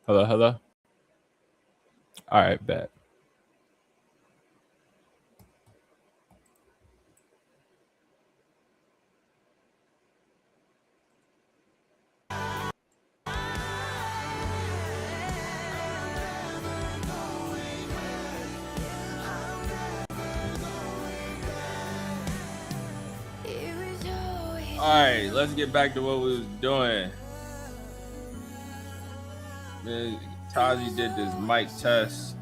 Hello, hello. All right, bet. All right, let's get back to what we was doing. Man, Taji did this mic test.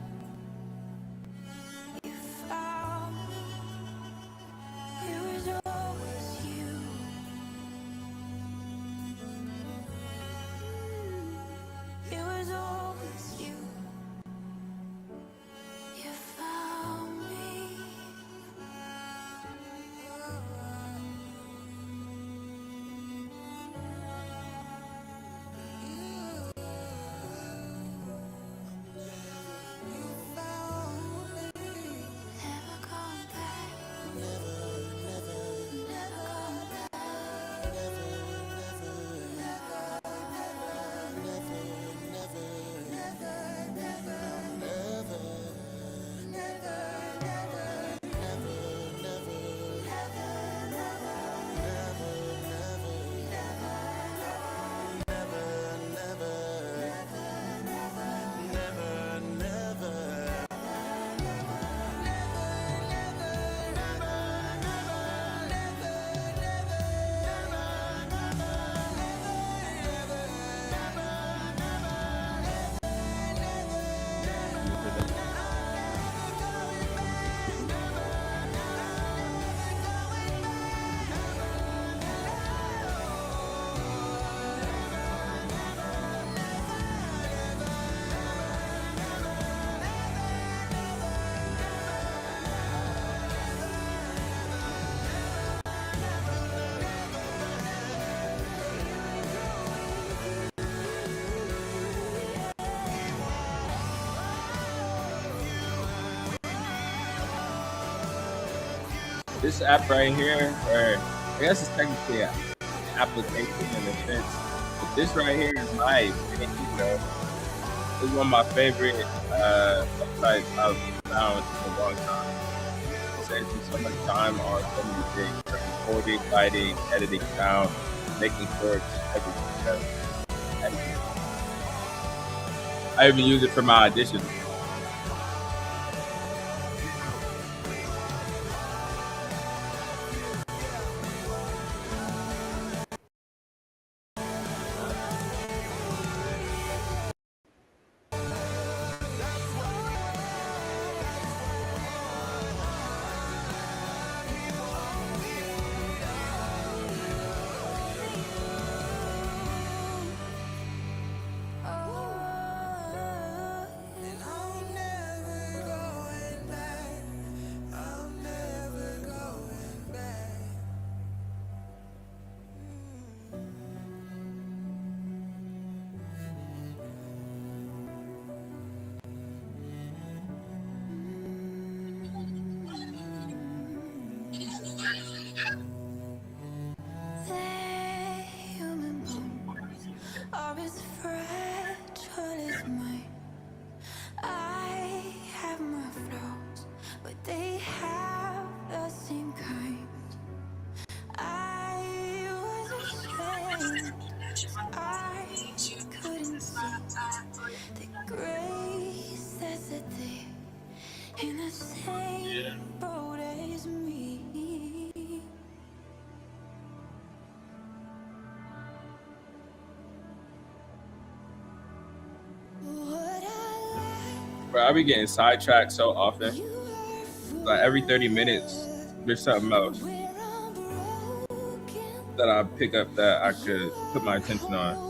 This app right here, or I guess it's technically an application in a sense, but this right here is my favorite. It's one of my favorite websites I've found in a long time. It saves me so much time on so many things, from recording, writing, editing sound, making shorts, everything. Editing. I even use it for my auditions. Bro, I be getting sidetracked so often. Like every 30 minutes, there's something else that I pick up that I could put my attention on.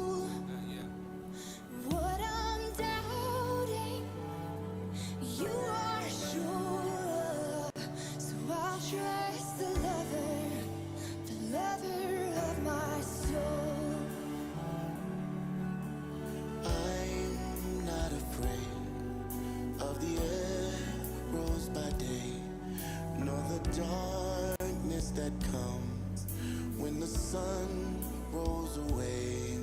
sun rolls away.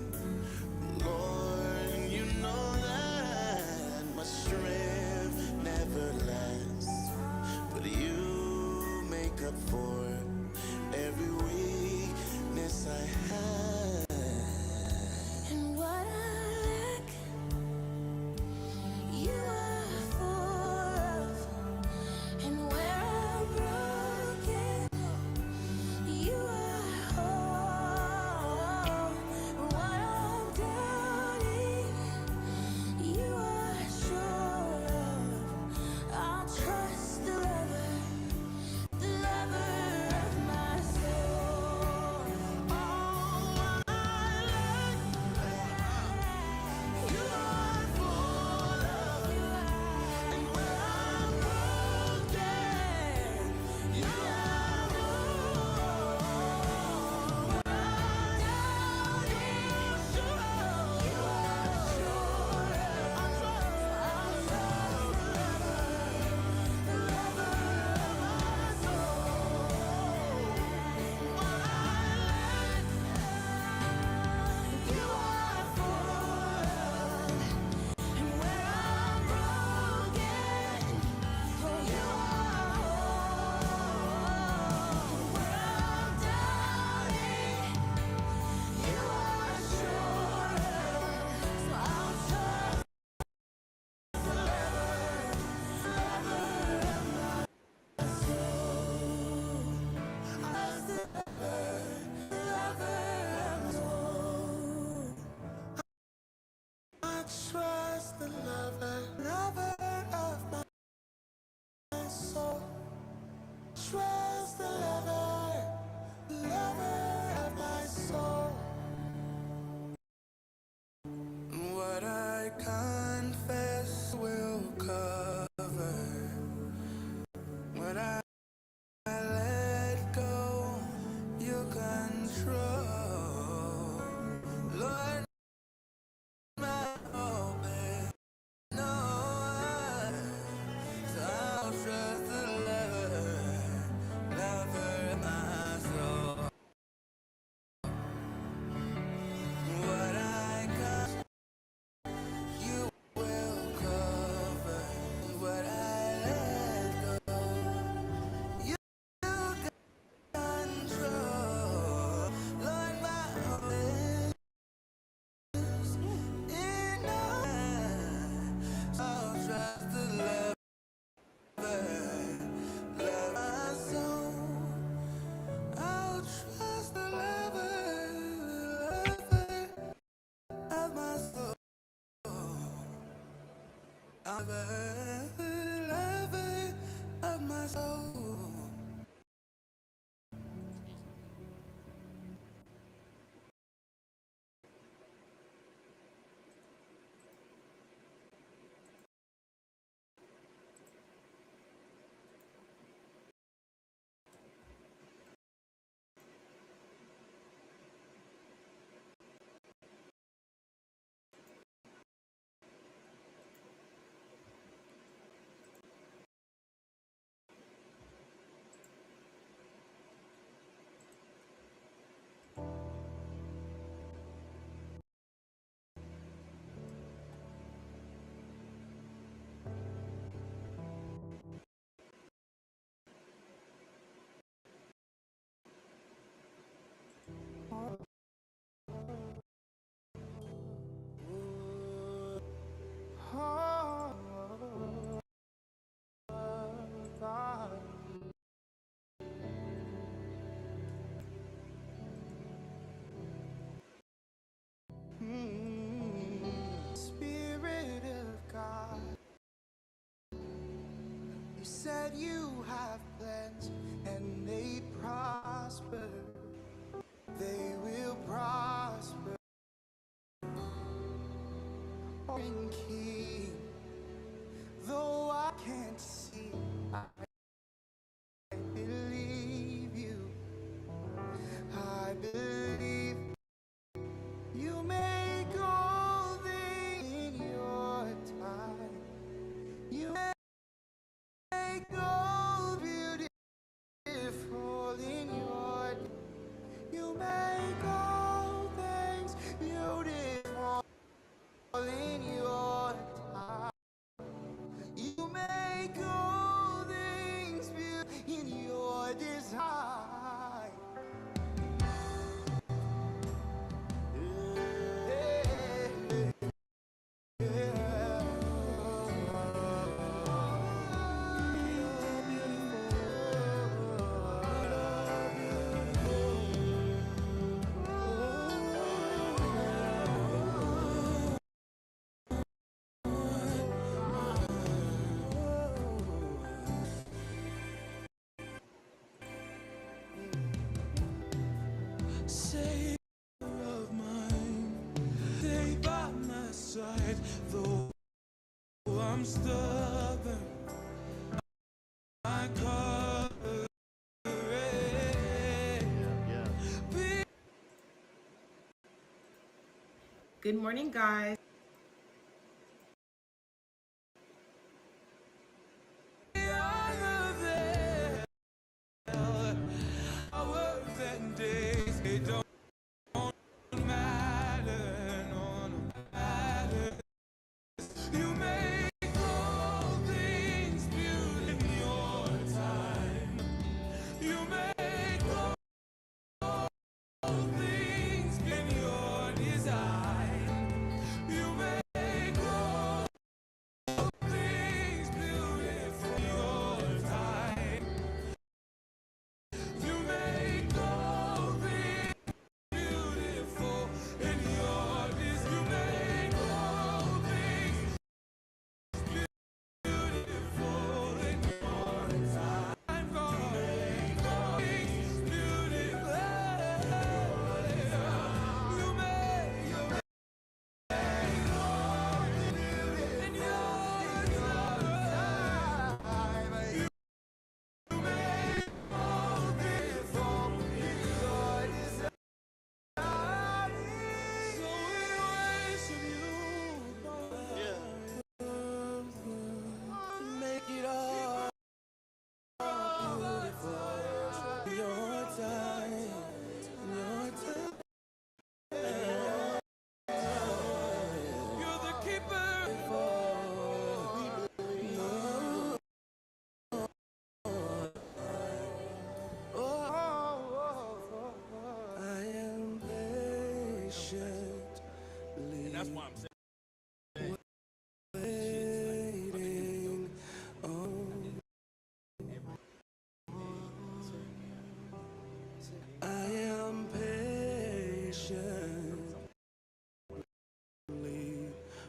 Lord, you know that up for every weakness I have. And what I lack, you are full of. And where I'm broken, you are whole. What I'm doubting, you are sure of. I'll trust the lover of my soul. Oh, I learned you are full of. And where I'm broken, you are whole. What I'm doubting, sure, you are sure of. I'll trust the lover of my soul. What I learned, you are full of. And where I'm broken, oh, you are whole. Where I'm doubting, you are sure of. So I'll trust the lover of my soul. Trust the lover of my soul. I trust the lover of my soul. Trust the lover of my soul. What I confess will cover. What I let go, you control. Lord, my hope is no one. So I'll trust the lover of my soul. What I got, you will cover. What I let go, you control. Lord, my hope is in no one. So I'll trust the lover of my soul. I'll trust the lover of my soul. Lover of my soul. Spirit of God, you said you have plans and they prosper. They will prosper. In King, though I can't see, I believe you. I believe you make all things in your time. You make all beautiful in your. You make all things beautiful in your time. You make all things beautiful in your Lord is high. Savior of mine, stay by my side, though I'm stubborn. I cover. Good morning, guys. Hours and days, they don't matter, no, no matter. You make all things beautiful in your time. You make all things in your design. You make all things beautiful in your time. You make all things beautiful in your design. You make all things beautiful in your time. God, make all things beautiful. You make all in your time. You make all beautiful in your design. So we worship you, make it all beautiful. Your time, your time. You're the keeper. I am patiently. And that's why I'm saying. Waiting on. I am patiently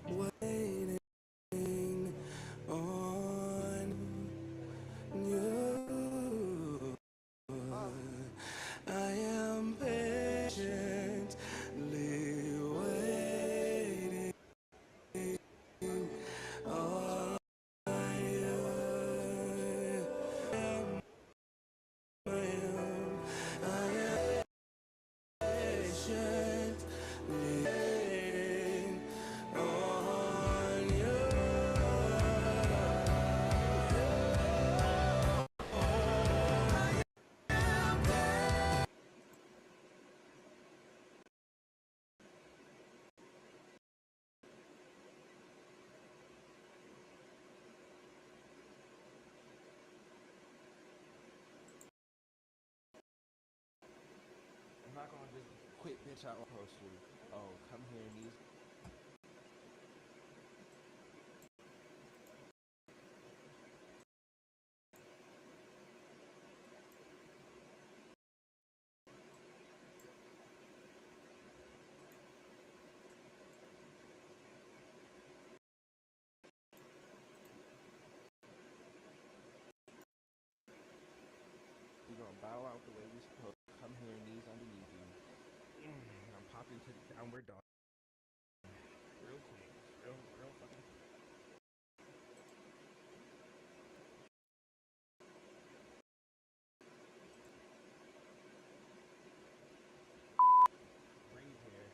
waiting on you. I am patiently waiting on you. I am patiently waiting on you. I'm not gonna just quit bitch out post you. Oh, come here and these. You gonna bow out the way you supposed. Come here and knees underneath you. I'm popping to the downward dog. Real quick. Real fucking. Breathe here.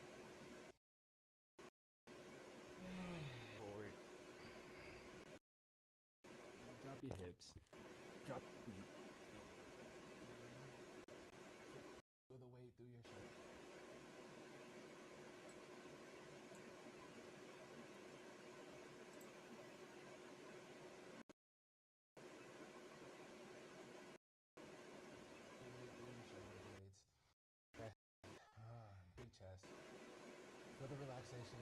Forward. Drop your hips. Drop your feet. Feel the weight through your shoulders. relaxation.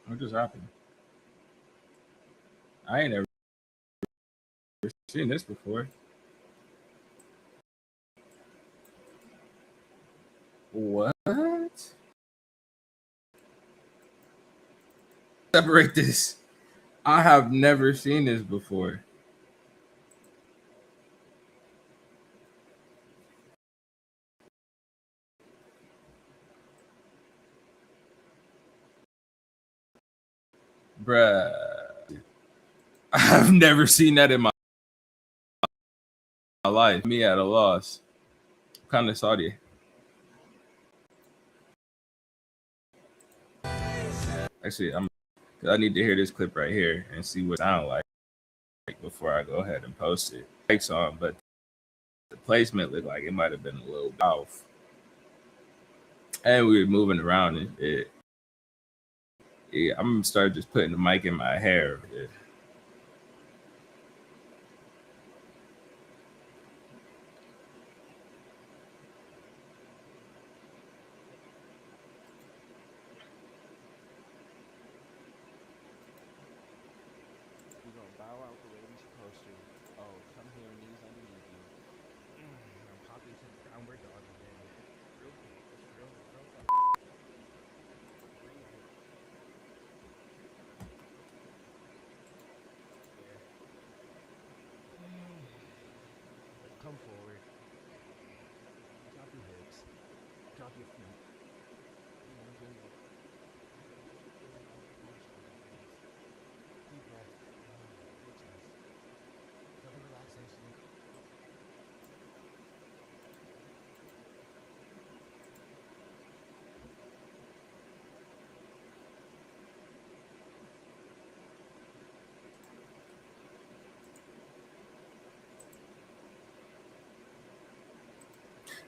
What just happened? I ain't ever seen this before. What? Separate this. I have never seen this before. Bruh. I've never seen that in my life. Me at a loss. Kind of salty. Actually, I need to hear this clip right here and see what it sounds like before I go ahead and post it. Song, but the placement looked like it might have been a little off. And we were moving around it. Yeah, I'm gonna start just putting the mic in my hair. Yeah. We're gonna bow out the way we supposed to. Oh, come here, knees underneath you. I'm popping to the downward dog again. Real close, real breathe in. Yeah. Come forward. Drop your hips. Drop your feet. Enjoy your deep breath. Your chest. Feel the relaxation.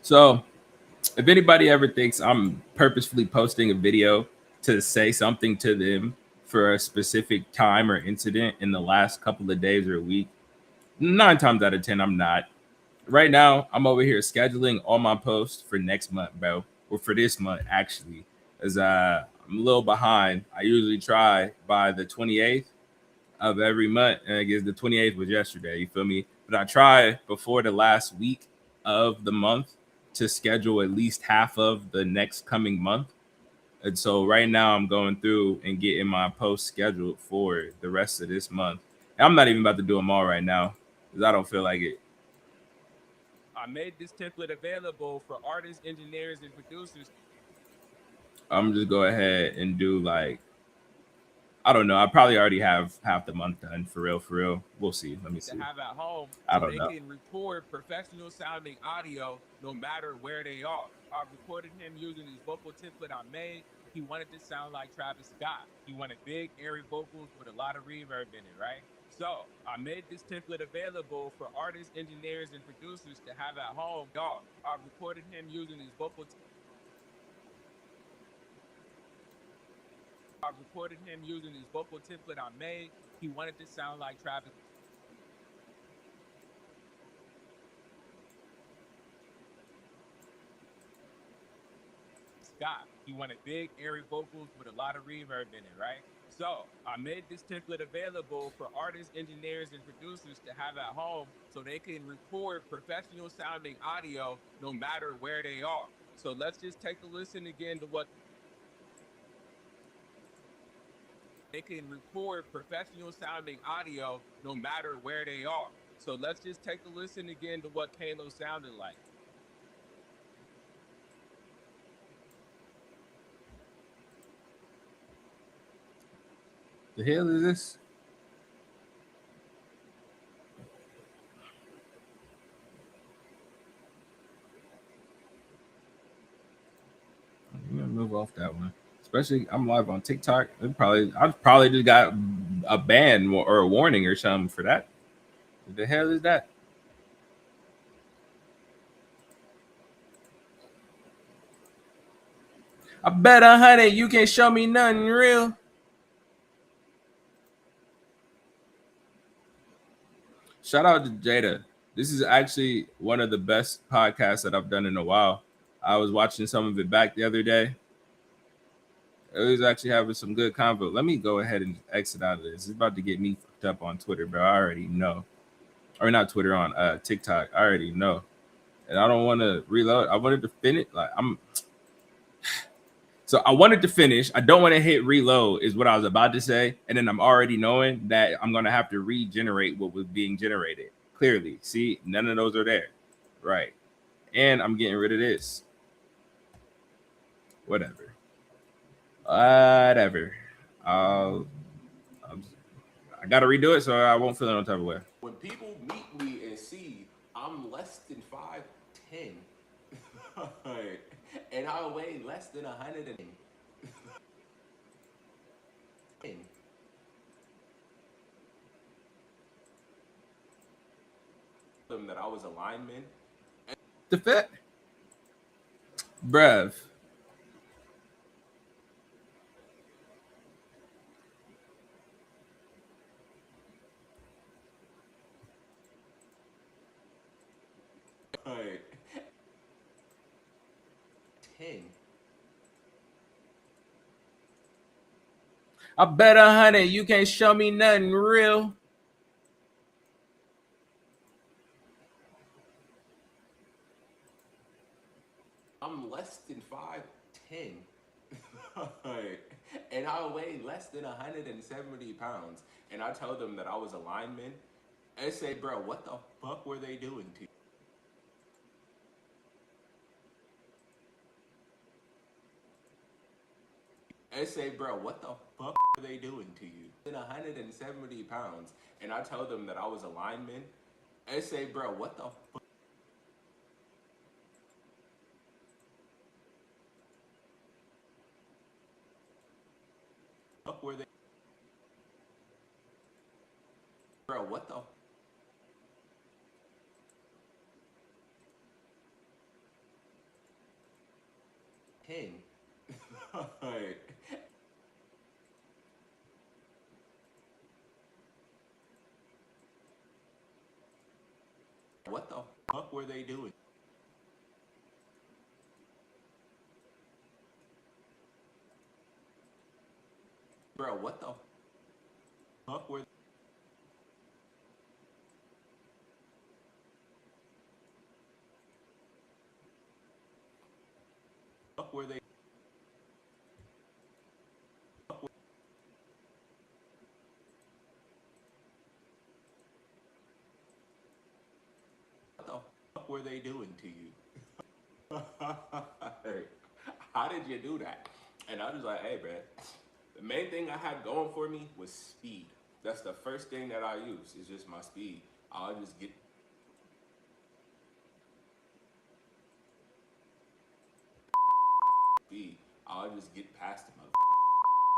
So, if anybody ever thinks I'm purposefully posting a video to say something to them for a specific time or incident in the last couple of days or a week, 9 times out of 10, I'm not. Right now, I'm over here scheduling all my posts for next month, bro, or for this month actually, as I'm a little behind. I usually try by the 28th of every month, and I guess the 28th was yesterday. You feel me? But I try before the last week of the month to schedule at least half of the next coming month. And so right now I'm going through and getting my posts scheduled for the rest of this month. And I'm not even about to do them all right now because I don't feel like it. I made this template available for artists, engineers, and producers. I'm just go ahead and do like, I don't know. I probably already have half the month done for real. For real. We'll see. Let me see. To have at home, I so don't they know. can record professional sounding audio no matter where they are. I recorded him using his vocal template I made. He wanted to sound like Travis Scott. He wanted big, airy vocals with a lot of reverb in it, right? So I made this template available for artists, engineers, and producers to have at home. Dog, I recorded him using his vocal. I recorded him using his vocal template I made. He wanted to sound like Travis Scott. He wanted big, airy vocals with a lot of reverb in it, right? So I made this template available for artists, engineers, and producers to have at home so they can record professional sounding audio no matter where they are. So let's just take a listen again to what they can record professional sounding audio no matter where they are. So let's just take a listen again to what Kalo sounded like. The hell is this? move off that one. Especially I'm live on TikTok. I probably just got a ban or a warning or something for that. What the hell is that? I bet 100 you can show me nothing real. Shout out to Jada. This is actually one of the best podcasts that I've done in a while. I was watching some of it back the other day. It was actually having some good convo. Let me go ahead and exit out of this. It's about to get me fucked up on Twitter, bro. I already know. Or not Twitter, on TikTok. I already know. And I don't want to reload. I wanted to finish. So I wanted to finish. I don't want to hit reload, is what I was about to say. And then I'm already knowing that I'm going to have to regenerate what was being generated. Clearly. See, none of those are there. Right. And I'm getting rid of this. Whatever. I got to redo it so I won't feel no type of way. When people meet me and see I'm less than 5'10", and I weigh less than 100 and them that I was a lineman. The fit? Bruv. Right. 10. I bet 100 you can't show me nothing real. I'm less than 5'10", and I weigh less than 170 pounds, and I tell them that I was a lineman. They say, bro, what the fuck were they doing to you? They say, bro, what the fuck are they doing to you? In 170 pounds, and I tell them that I was a lineman. They say, bro, what the fuck were they? Bro, what the 10. What the fuck were they doing? Bro, what the fuck were they? What the fuck were they doing to you? How did you do that? And I was like, hey, bro, the main thing I had going for me was speed. That's the first thing that I use, is just my speed. I'll just get speed. I'll just get past them.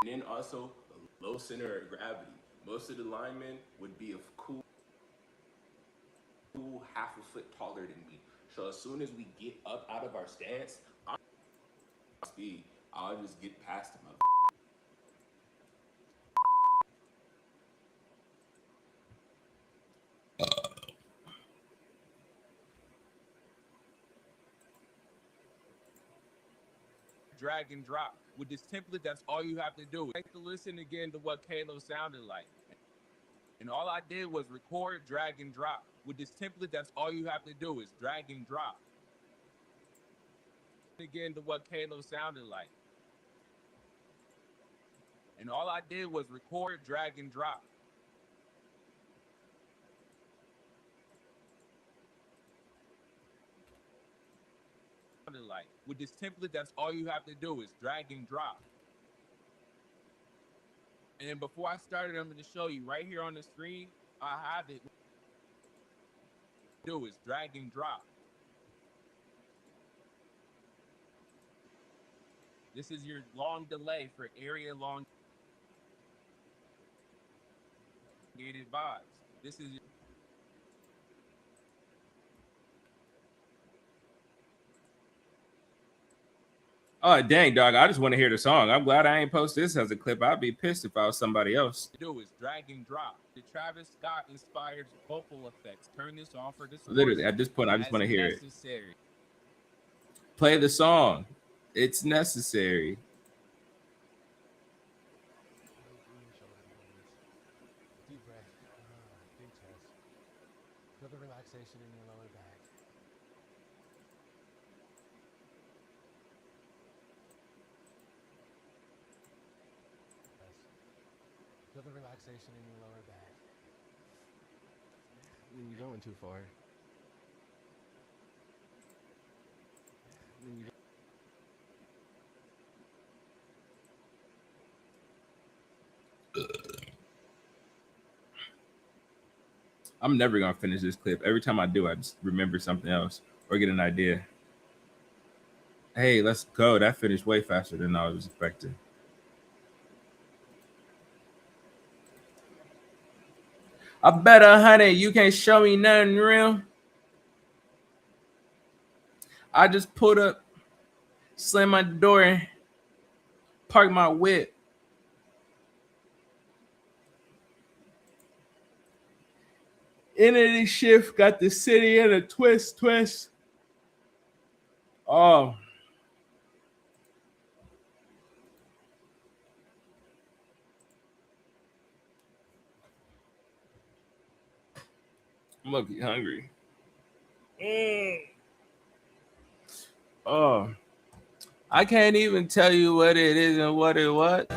And then also, the low center of gravity. Most of the linemen would be a cool half a foot taller than me. So as soon as we get up out of our stance, speed, I'll just get past them. Drag and drop. With this template, that's all you have to do. Take a listen again to what Kalo sounded like. And all I did was record, drag, and drop. With this template, that's all you have to do is drag and drop. Again to what Kalo sounded like. And all I did was record, drag, and drop. Like with this template, that's all you have to do is drag and drop. And then before I started, I'm going to show you right here on the screen. I have it. Do is drag and drop. This is your long delay for area elongated vibes. This is Oh dang, dog! I just want to hear the song. I'm glad I ain't post this as a clip. I'd be pissed if I was somebody else. do is drag and drop. The Travis Scott inspired vocal effects. Turn this off for this. Literally, at this point, I just want to hear it. Necessary. Play the song. It's necessary. Deep breath. Deep chest. Feel the relaxation in your lower back. Feel the relaxation in your lower back. You're going too far. I'm never gonna finish this clip. Every time I do, I just remember something else or get an idea. Hey, let's go. That finished way faster than I was expecting. I bet 100 you can't show me nothing real. I just pulled up, slammed my door, parked my whip. Entity shift got the city in a twist. Oh. I'm lucky hungry. Oh. I can't even tell you what it is and what it was.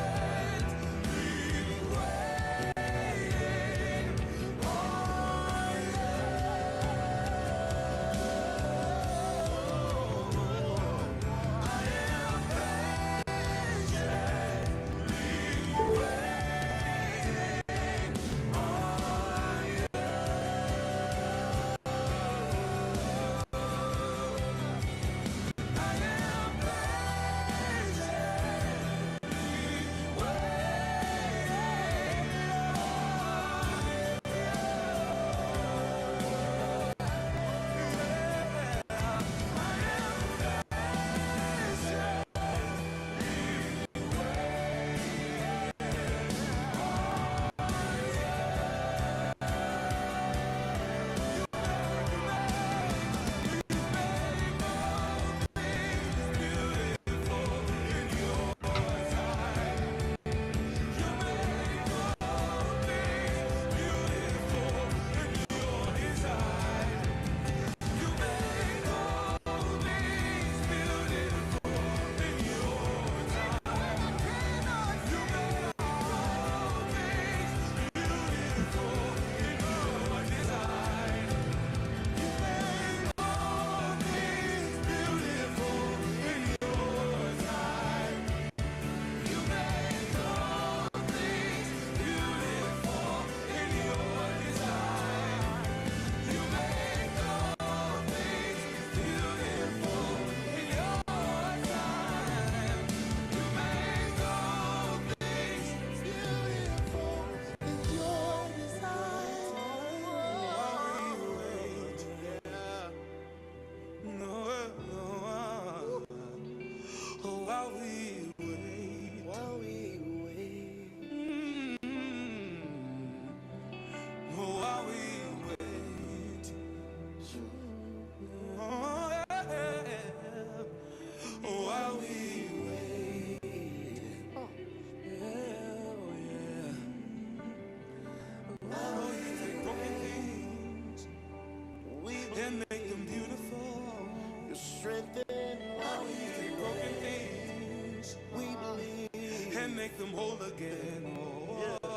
Make them whole again. Oh,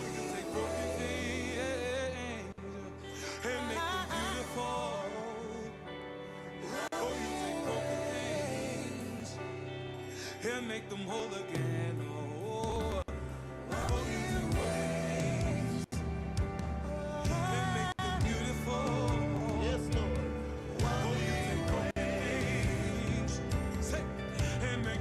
you take broken things and make them beautiful. Oh, you take broken things and make them whole again. Oh, you take broken things and make them beautiful. Yes, Lord. Oh, you take broken things and make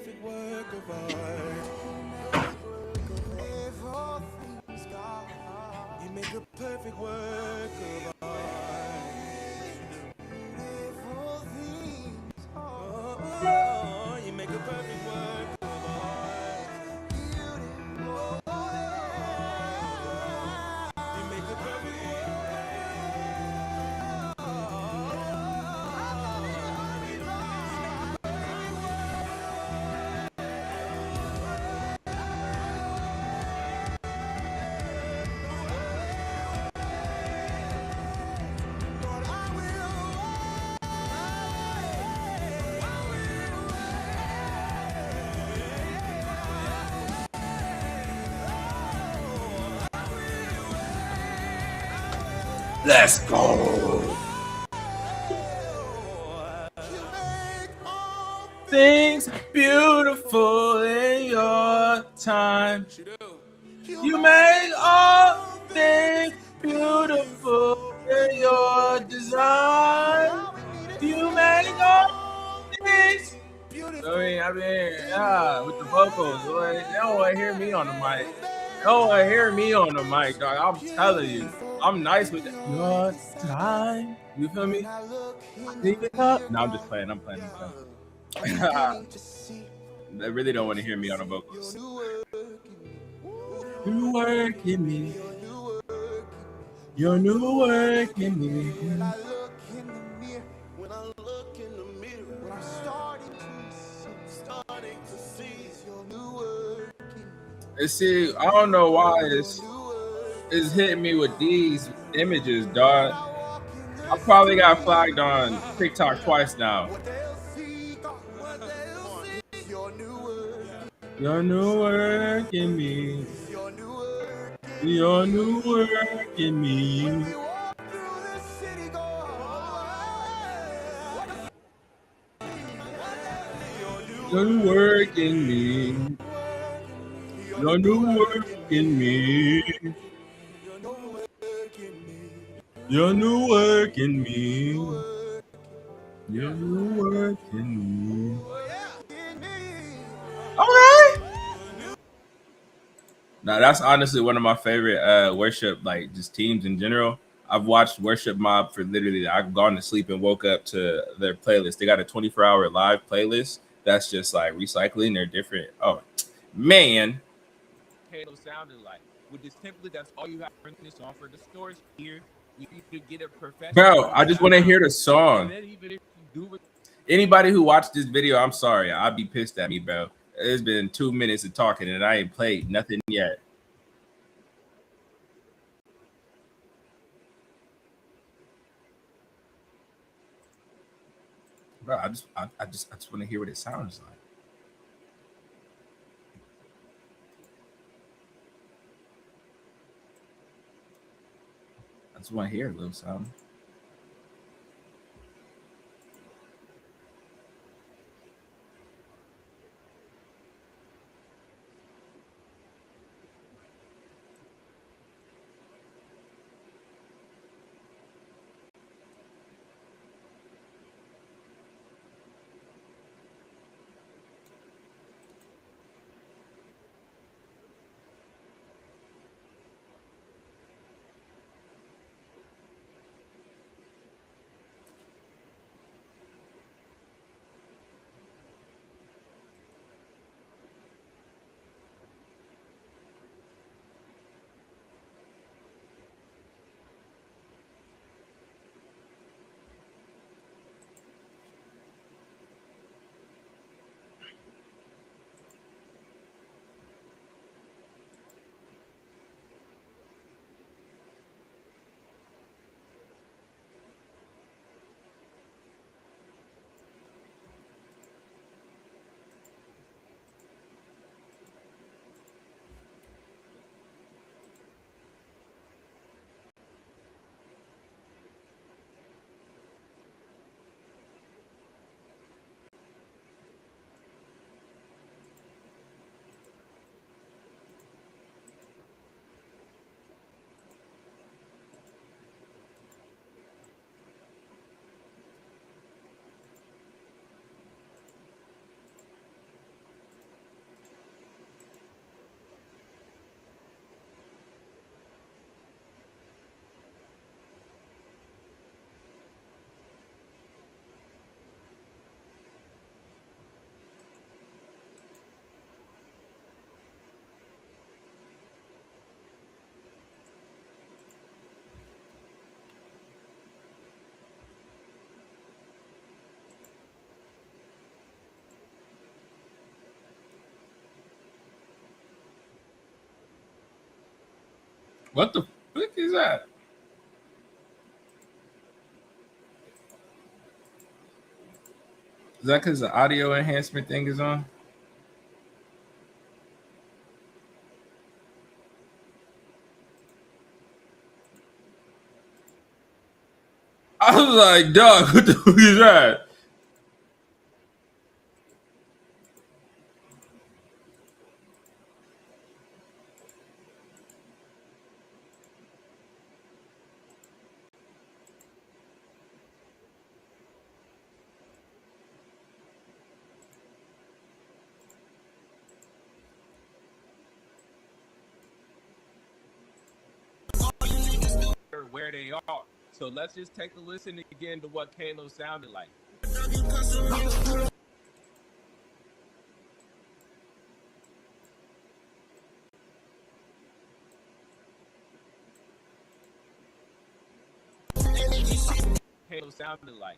perfect work of art. You make a perfect work of art. You make a perfect work of art. You make a perfect Let's go. Things beautiful in your time. You make all things beautiful in your design. You make all things. Yeah, with the vocals, boy. They don't want to hear me on the mic. They don't want to hear me on the mic, dog. I'm telling you, I'm nice with your time. You feel me? Leave it up. No, I'm just playing. I'm playing. They really don't want to hear me on the vocals. New work in me. Your new work in me. when I look in the mirror, when I'm starting to see your new work in me. And see, I don't know why it's hitting me with these images, dog. I probably got flagged on TikTok twice now. Your new work in me. Your new work in me. Your new work in me. Your new work in me. Your new work in me. Your new work in me. Okay. Now that's honestly one of my favorite worship, like just teams in general. I've watched Worship Mob for literally, I've gone to sleep and woke up to their playlist. They got a 24-hour live playlist that's just like recycling their different. Oh man, Halo sounded like. With this template, that's all you have to bring this on for the stores here. You could get a professional. bro, I just want to hear the song. And then even if you do Anybody who watched this video, I'm sorry, I'd be pissed at me, bro. It's been 2 minutes of talking and I ain't played nothing yet. Bro, I just want to hear what it sounds like. I just want to hear a little something. What the fuck is that? Is that because the audio enhancement thing is on? I was like, dog, what the fuck is that? Where they are. So let's just take a listen again to what Kalo sounded like. Kalo sounded like.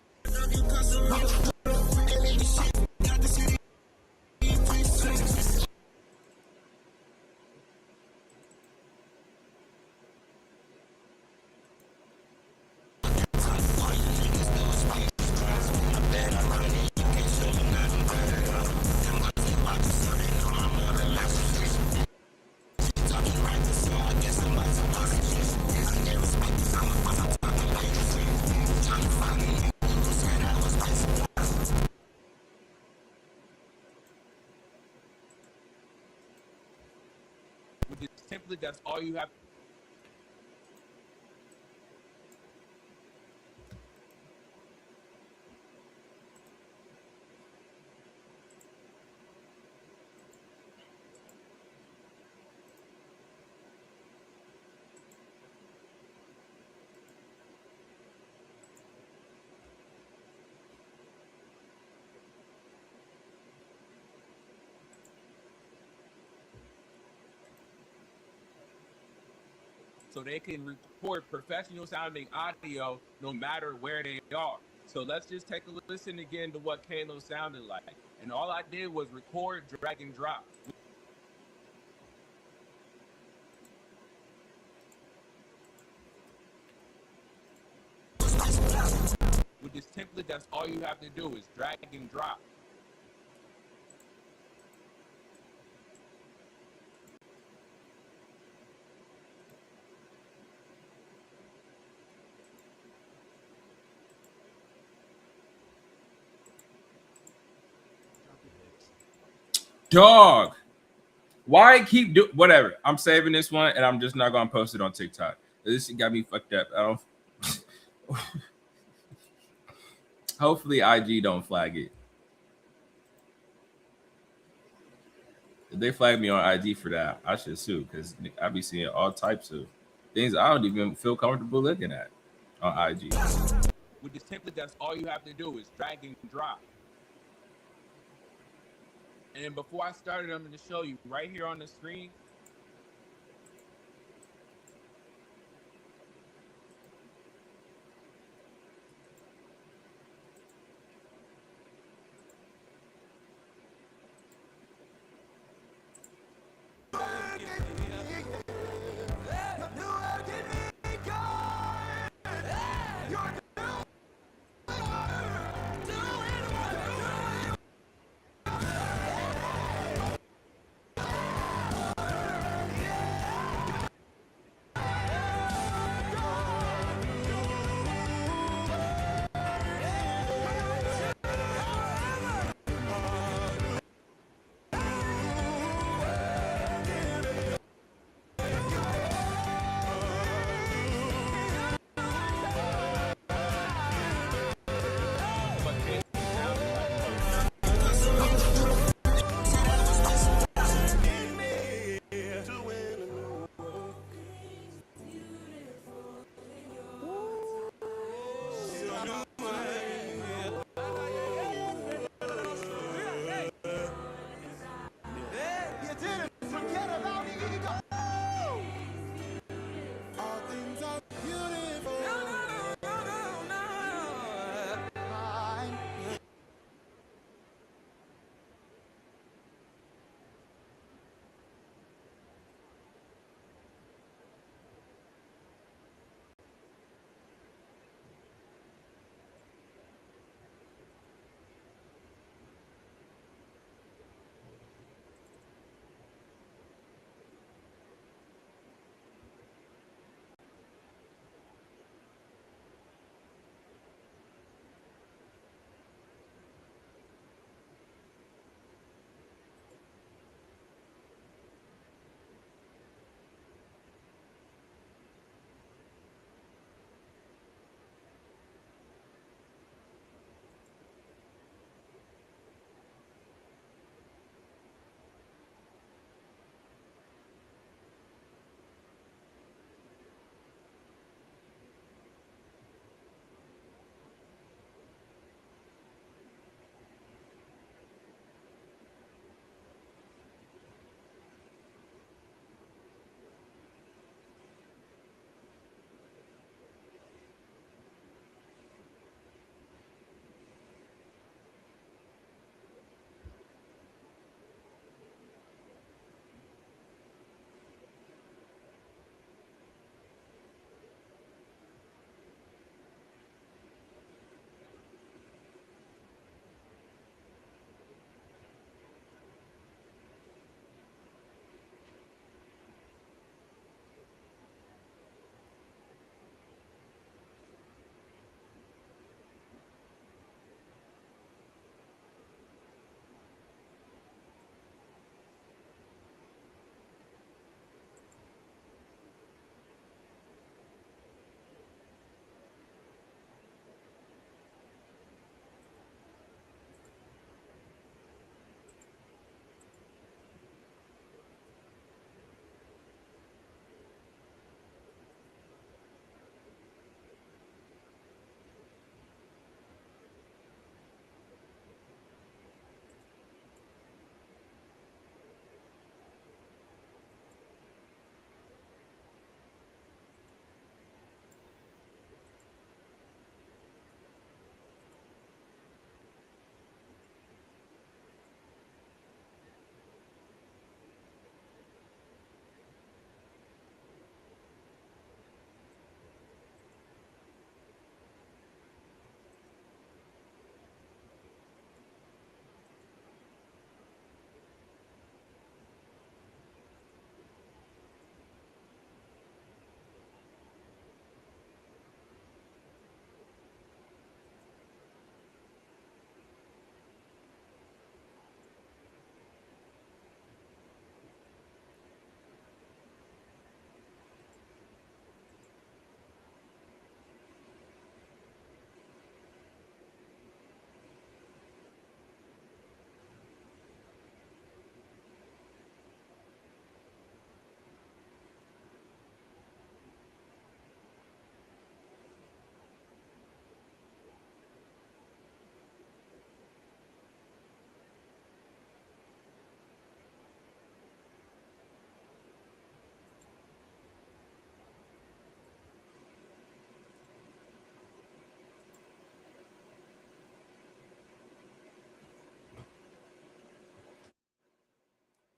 With this template, that's all you have. So they can record professional sounding audio no matter where they are. So let's just take a listen again to what Kalo sounded like. And all I did was record, drag, and drop. With this template, that's all you have to do is drag and drop. Dog. Why keep do whatever? I'm saving this one and I'm just not gonna post it on TikTok. This shit got me fucked up. I don't. Hopefully, IG don't flag it. If they flag me on IG for that, I should sue because I be seeing all types of things I don't even feel comfortable looking at on IG. With this template, that's all you have to do is drag and drop. And then before I started, I'm going to show you right here on the screen.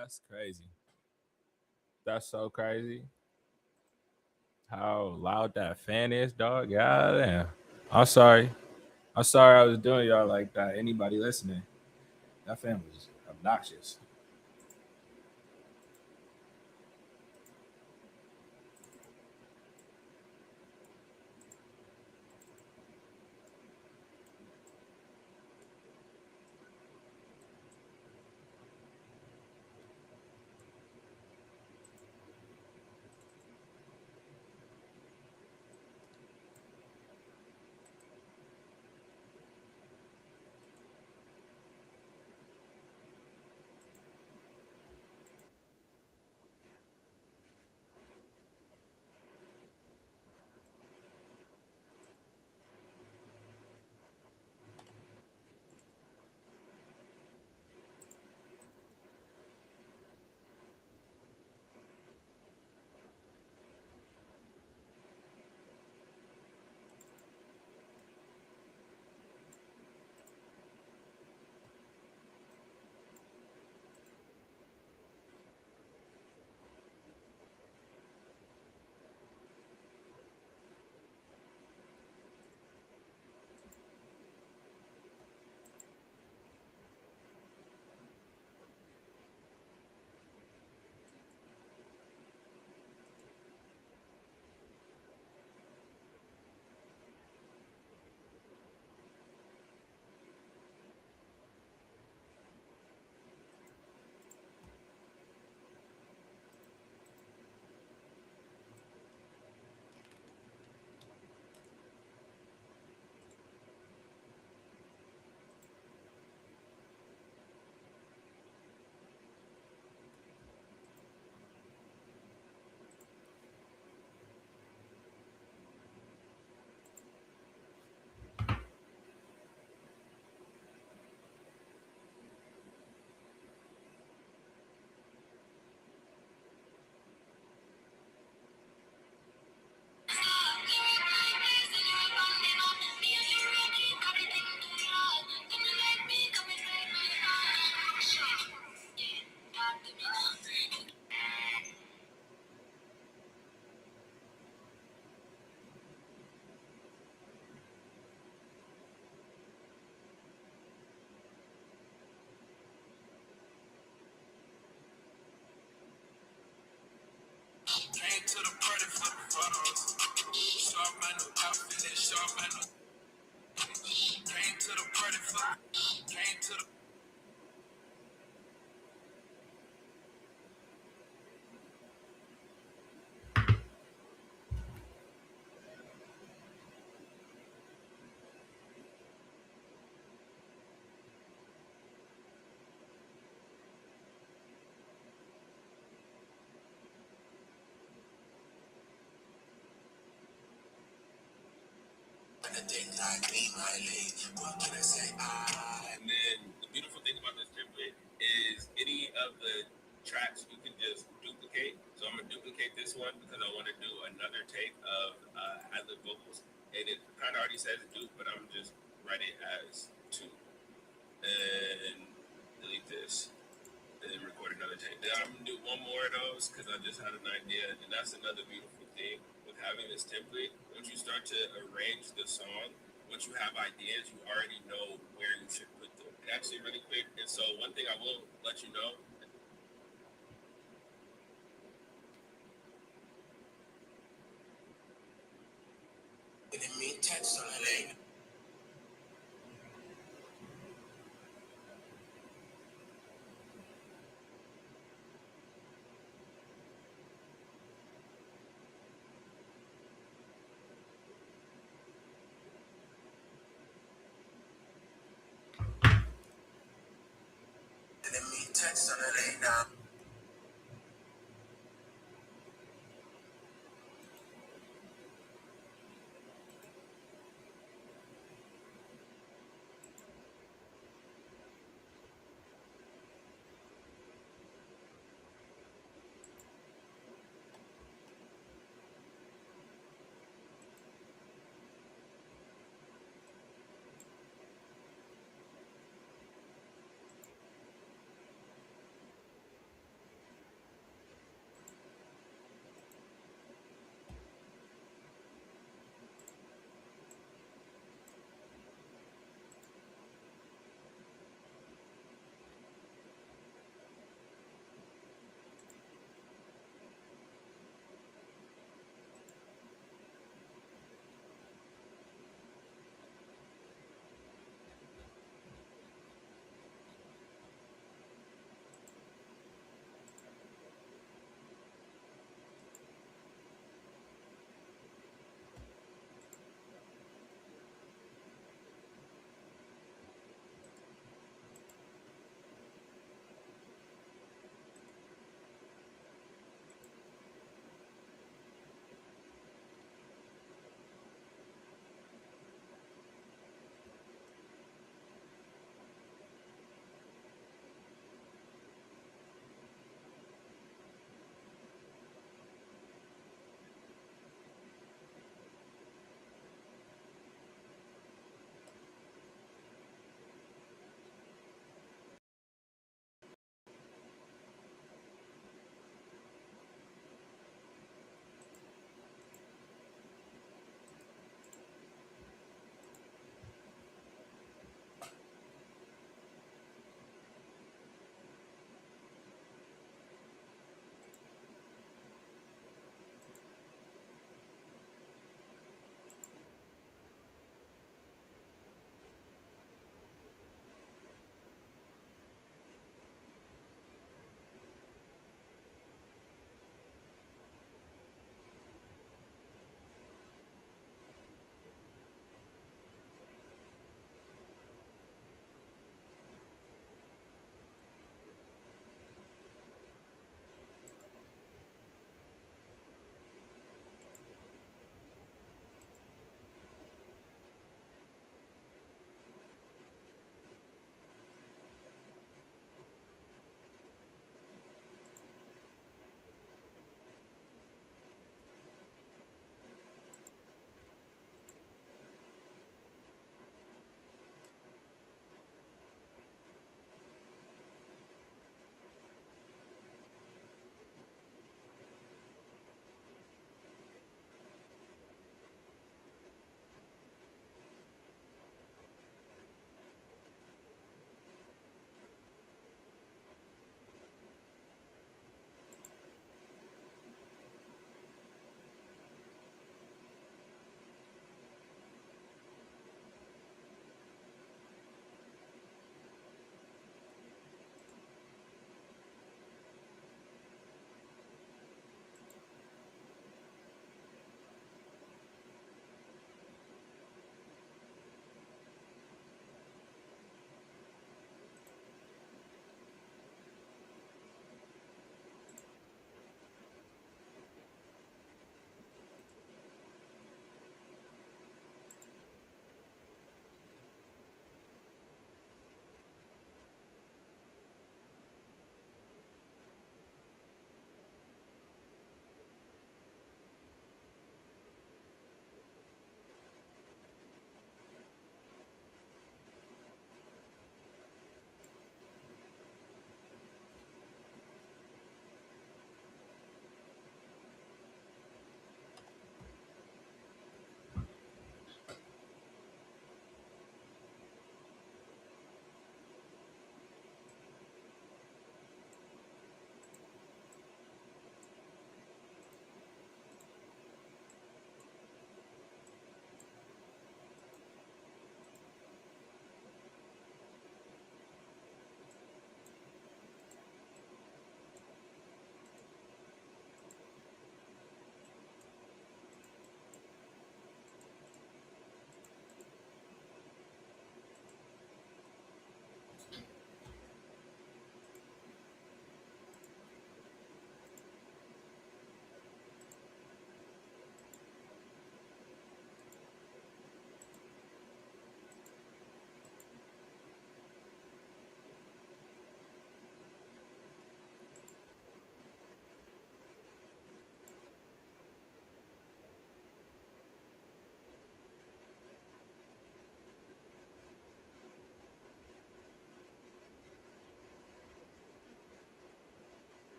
That's crazy. That's so crazy. How loud that fan is, dog. Yeah, damn. I'm sorry. I'm sorry I was doing y'all like that. Anybody listening? That fan was obnoxious. Came to the party for the photos. Sharp my new outfit, sharp my new. Came to the party for. Came to the. And the thing like me, my lead. What can I say? And then the beautiful thing about this template is any of the tracks you can just duplicate. So I'm gonna duplicate this one because I want to do another take of ad-lib vocals. And it kind of already says dupe, but I'm just write it as two. And delete this. And then record another take. Then I'm gonna do one more of those because I just had an idea. And that's another beautiful thing with having this template. Once you start to arrange the song, once you have ideas, you already know where you should put them. And actually, really quick. And so, one thing I will let you know. And it mean text on the lane. And it mean text on the lane now.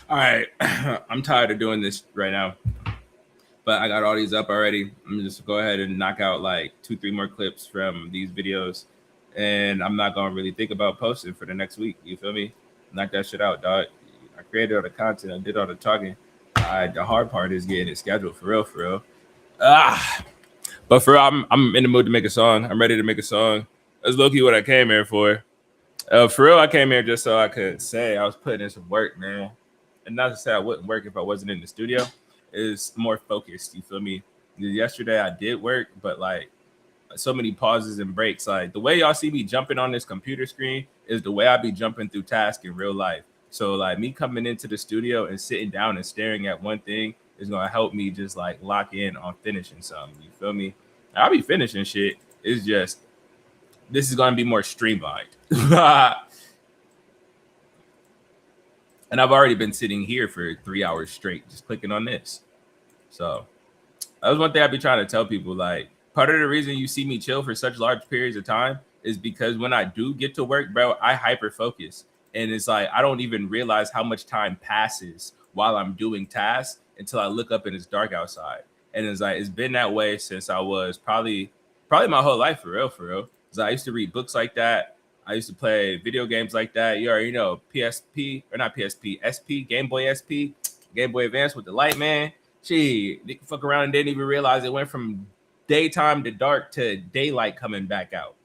All right, I'm tired of doing this right now, but I got all these up already. I'm just go ahead and knock out like 2, 3 more clips from these videos, and I'm not gonna really think about posting for the next week. You feel me? Knock that shit out, dog. I created all the content. I did all the talking. The hard part is getting it scheduled for real, for real. But for real, I'm in the mood to make a song. I'm ready to make a song. That's low key what I came here for. For real, I came here just so I could say I was putting in some work, man. And not to say I wouldn't work if I wasn't in the studio. It's more focused. You feel me? Yesterday I did work, but like so many pauses and breaks. Like the way y'all see me jumping on this computer screen is the way I be jumping through tasks in real life. So like me coming into the studio and sitting down and staring at one thing is gonna help me just like lock in on finishing something. You feel me? I'll be finishing shit. It's just this is gonna be more streamlined. And I've already been sitting here for 3 hours straight, just clicking on this. So that was one thing I'd be trying to tell people. Like, part of the reason you see me chill for such large periods of time is because when I do get to work, bro, I hyper focus. And it's like I don't even realize how much time passes while I'm doing tasks until I look up and it's dark outside. And it's like it's been that way since I was probably my whole life for real, for real. Because I used to read books like that. I used to play video games like that. You already know PSP or not PSP, SP, Game Boy SP, Game Boy Advance with the light, man. Gee, they fuck around and didn't even realize it went from daytime to dark to daylight coming back out.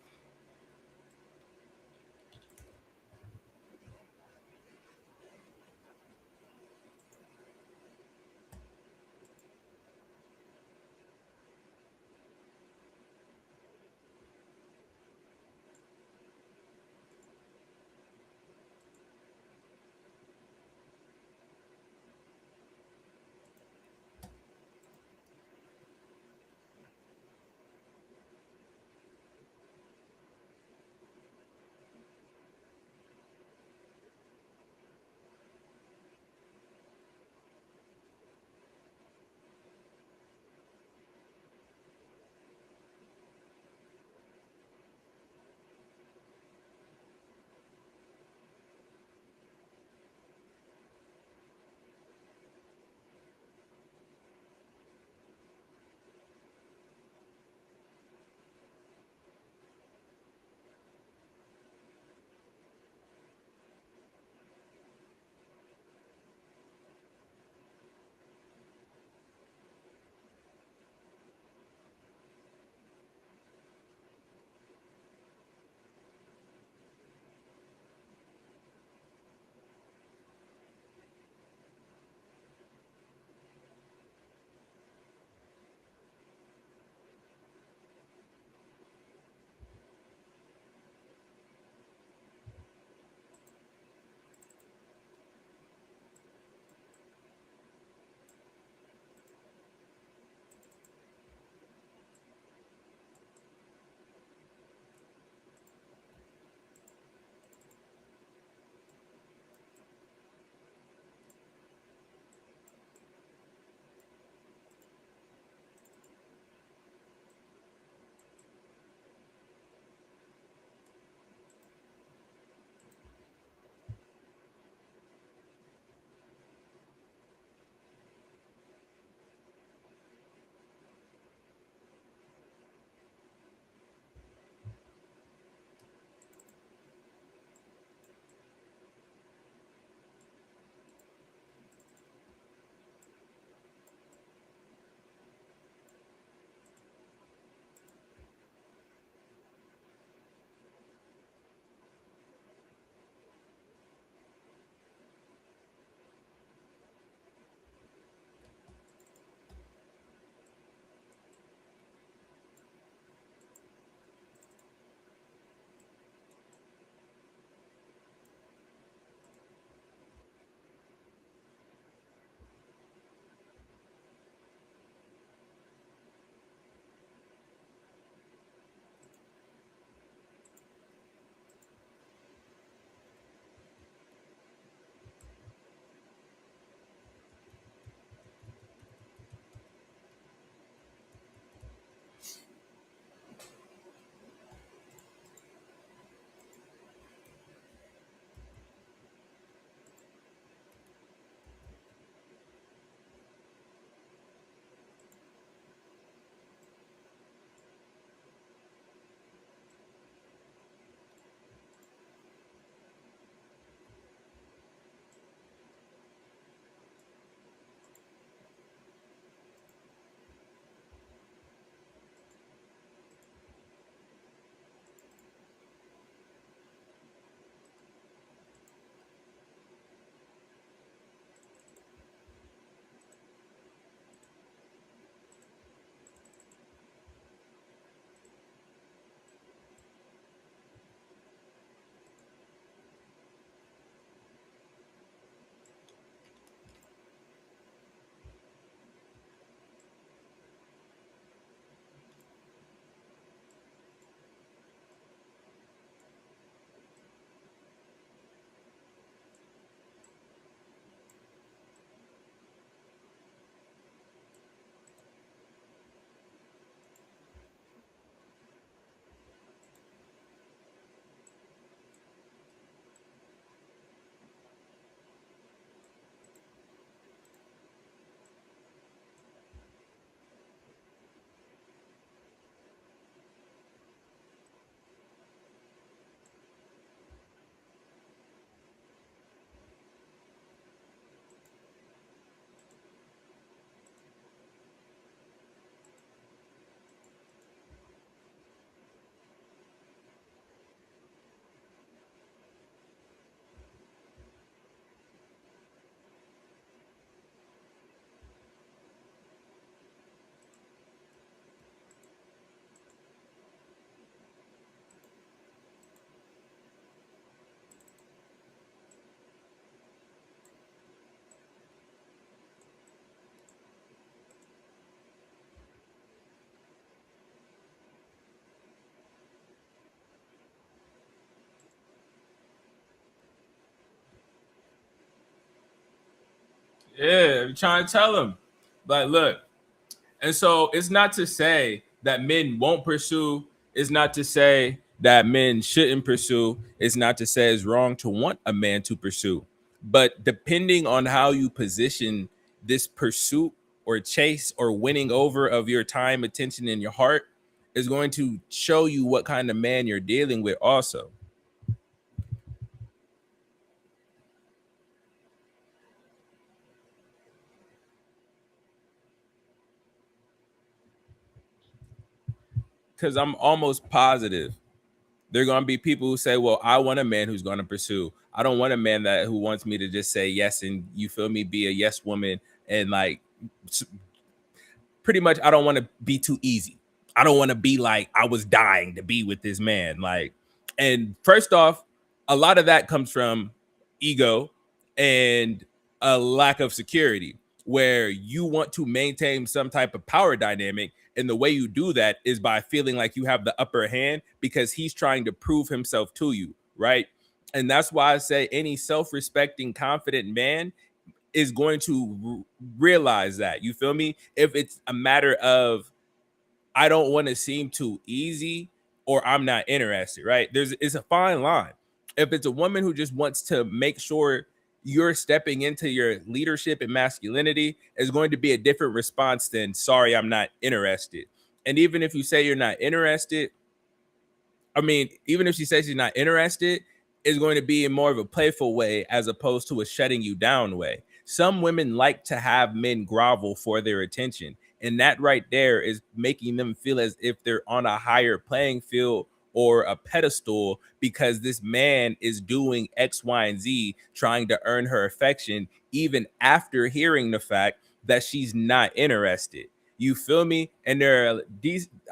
Yeah, I'm trying to tell him. Like, look, and so it's not to say that men won't pursue. It's not to say that men shouldn't pursue. It's not to say it's wrong to want a man to pursue. But depending on how you position this pursuit or chase or winning over of your time, attention, and your heart is going to show you what kind of man you're dealing with also. Because I'm almost positive there are going to be people who say, well, I want a man who's going to pursue. I don't want a man that who wants me to just say yes and, you feel me, be a yes woman. And like pretty much I don't want to be too easy. I don't want to be like I was dying to be with this man. Like, and first off, a lot of that comes from ego and a lack of security, where you want to maintain some type of power dynamic. And the way you do that is by feeling like you have the upper hand because he's trying to prove himself to you, right? And that's why I say any self-respecting, confident man is going to realize that. You feel me? If it's a matter of I don't want to seem too easy or I'm not interested, right? It's a fine line. If it's a woman who just wants to make sure you're stepping into your leadership and masculinity, is going to be a different response than sorry, I'm not interested. And even if you say you're not interested, I mean, even if she says she's not interested, is going to be in more of a playful way as opposed to a shutting you down way. Some women like to have men grovel for their attention. And that right there is making them feel as if they're on a higher playing field or a pedestal because this man is doing X, Y, and Z, trying to earn her affection, even after hearing the fact that she's not interested. You feel me? And there are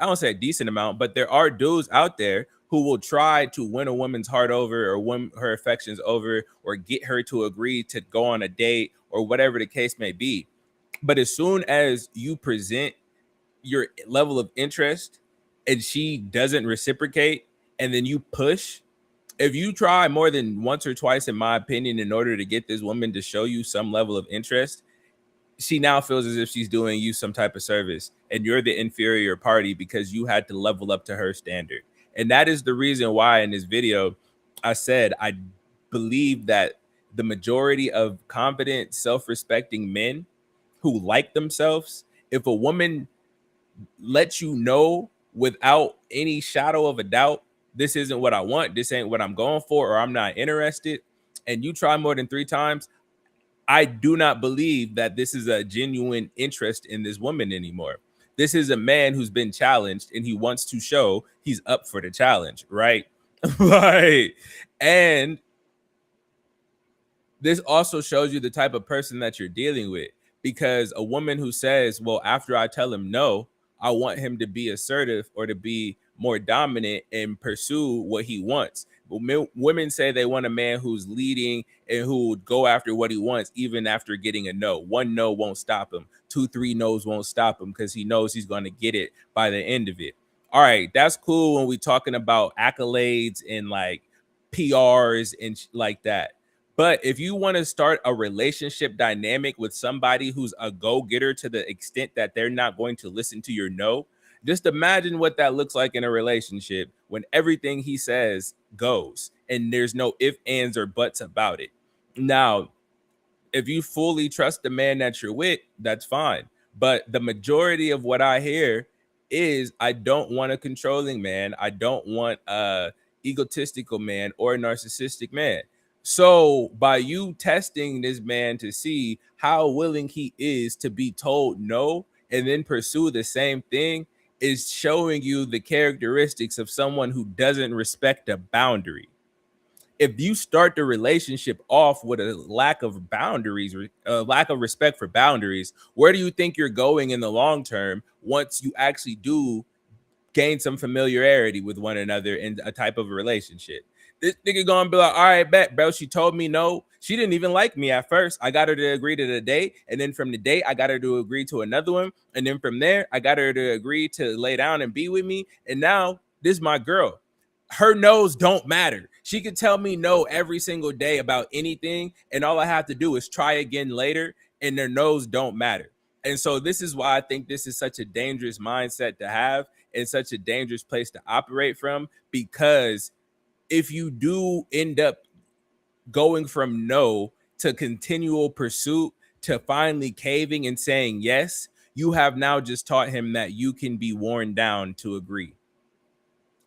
I don't say a decent amount, but there are dudes out there who will try to win a woman's heart over or win her affections over or get her to agree to go on a date or whatever the case may be. But as soon as you present your level of interest and she doesn't reciprocate and then you push, if you try more than once or twice, in my opinion, in order to get this woman to show you some level of interest, she now feels as if she's doing you some type of service and you're the inferior party because you had to level up to her standard. And that is the reason why in this video, I said, I believe that the majority of confident, self-respecting men who like themselves, if a woman lets you know without any shadow of a doubt, this isn't what I want, this ain't what I'm going for, or I'm not interested, and you try more than 3 times, I do not believe that this is a genuine interest in this woman anymore. This is a man who's been challenged and he wants to show he's up for the challenge, right? Like, and this also shows you the type of person that you're dealing with, because a woman who says, well, after I tell him no, I want him to be assertive or to be more dominant and pursue what he wants. But women say they want a man who's leading and who would go after what he wants, even after getting a no. 1 no won't stop him. 2, 3 no's won't stop him because he knows he's going to get it by the end of it. All right, that's cool when we're talking about accolades and like PRs and like that. But if you want to start a relationship dynamic with somebody who's a go-getter to the extent that they're not going to listen to your no, just imagine what that looks like in a relationship when everything he says goes and there's no ifs, ands, or buts about it. Now, if you fully trust the man that you're with, that's fine. But the majority of what I hear is I don't want a controlling man. I don't want a egotistical man or a narcissistic man. So by you testing this man to see how willing he is to be told no and then pursue the same thing is showing you the characteristics of someone who doesn't respect a boundary. If you start the relationship off with a lack of boundaries, a lack of respect for boundaries, where do you think you're going in the long term once you actually do gain some familiarity with one another in a type of a relationship? This nigga gonna be like, all right, bet, bro. She told me no. She didn't even like me at first. I got her to agree to the date. And then from the date, I got her to agree to another one. And then from there, I got her to agree to lay down and be with me. And now this is my girl. Her no's don't matter. She could tell me no every single day about anything. And all I have to do is try again later. and their no's don't matter. And so this is why I think this is such a dangerous mindset to have and such a dangerous place to operate from, because if you do end up going from no to continual pursuit to finally caving and saying yes, you have now just taught him that you can be worn down to agree.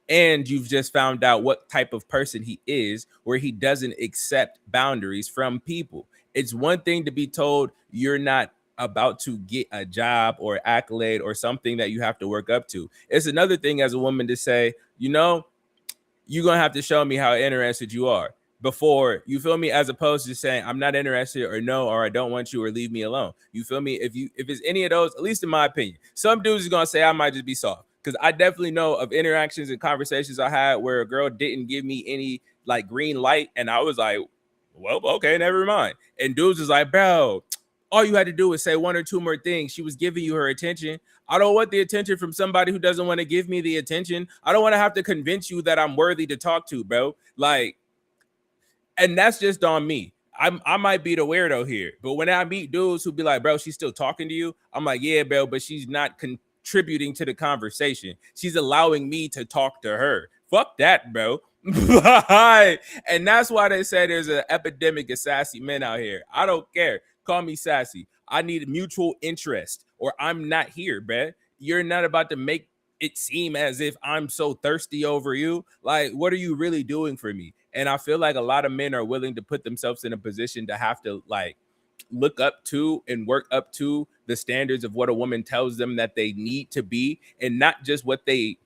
And you've just found out what type of person he is, where he doesn't accept boundaries from people. It's one thing to be told you're not about to get a job or accolade or something that you have to work up to. It's another thing as a woman to say, you know, you're going to have to show me how interested you are before, you feel me, as opposed to saying I'm not interested or no, or I don't want you, or leave me alone. You feel me? If it's any of those, at least in my opinion, some dudes is going to say I might just be soft, because I definitely know of interactions and conversations I had where a girl didn't give me any like green light, and I was like, well, okay, never mind. And dudes was like, bro, all you had to do was say one or two more things. She was giving you her attention. I don't want the attention from somebody who doesn't want to give me the attention. I don't want to have to convince you that I'm worthy to talk to, bro. Like, and that's just on me. I might be the weirdo here, but when I meet dudes who be like, bro, she's still talking to you, I'm like, yeah, bro, but she's not contributing to the conversation. She's allowing me to talk to her. Fuck that, bro. And that's why they say there's an epidemic of sassy men out here. I don't care. Call me sassy. I need mutual interest, or I'm not here, bruh. You're not about to make it seem as if I'm so thirsty over you. Like, what are you really doing for me? And I feel like a lot of men are willing to put themselves in a position to have to like look up to and work up to the standards of what a woman tells them that they need to be, and not just what they,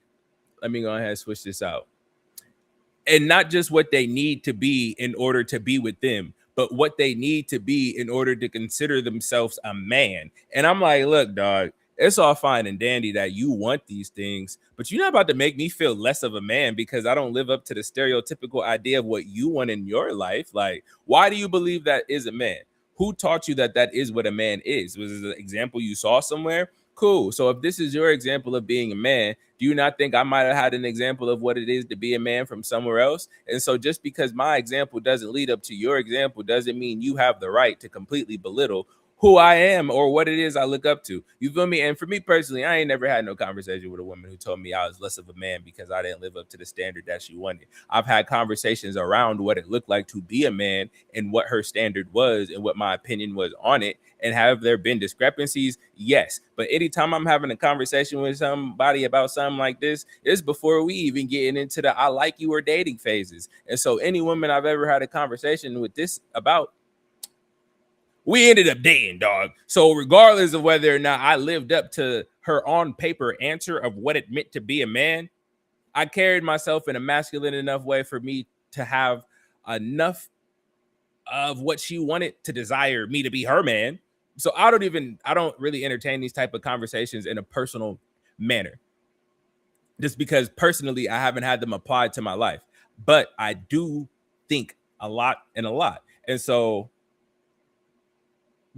let me go ahead and switch this out. And not just what they need to be in order to be with them, but what they need to be in order to consider themselves a man. And I'm like, look, dog, it's all fine and dandy that you want these things, but you're not about to make me feel less of a man because I don't live up to the stereotypical idea of what you want in your life. Like, why do you believe that is a man? Who taught you that that is what a man is? Was it an example you saw somewhere? Cool. So if this is your example of being a man, do you not think I might have had an example of what it is to be a man from somewhere else? And so just because my example doesn't lead up to your example doesn't mean you have the right to completely belittle who I am or what it is I look up to. You feel me? And for me personally, I ain't never had no conversation with a woman who told me I was less of a man because I didn't live up to the standard that she wanted. I've had conversations around what it looked like to be a man and what her standard was and what my opinion was on it. And have there been discrepancies? Yes. But anytime I'm having a conversation with somebody about something like this, it's before we even getting into the I like you or dating phases. And so any woman I've ever had a conversation with this about, we ended up dating, dog. So regardless of whether or not I lived up to her on paper answer of what it meant to be a man, I carried myself in a masculine enough way for me to have enough of what she wanted to desire me to be her man. So I don't really entertain these type of conversations in a personal manner, just because personally I haven't had them applied to my life. But I do think a lot. And so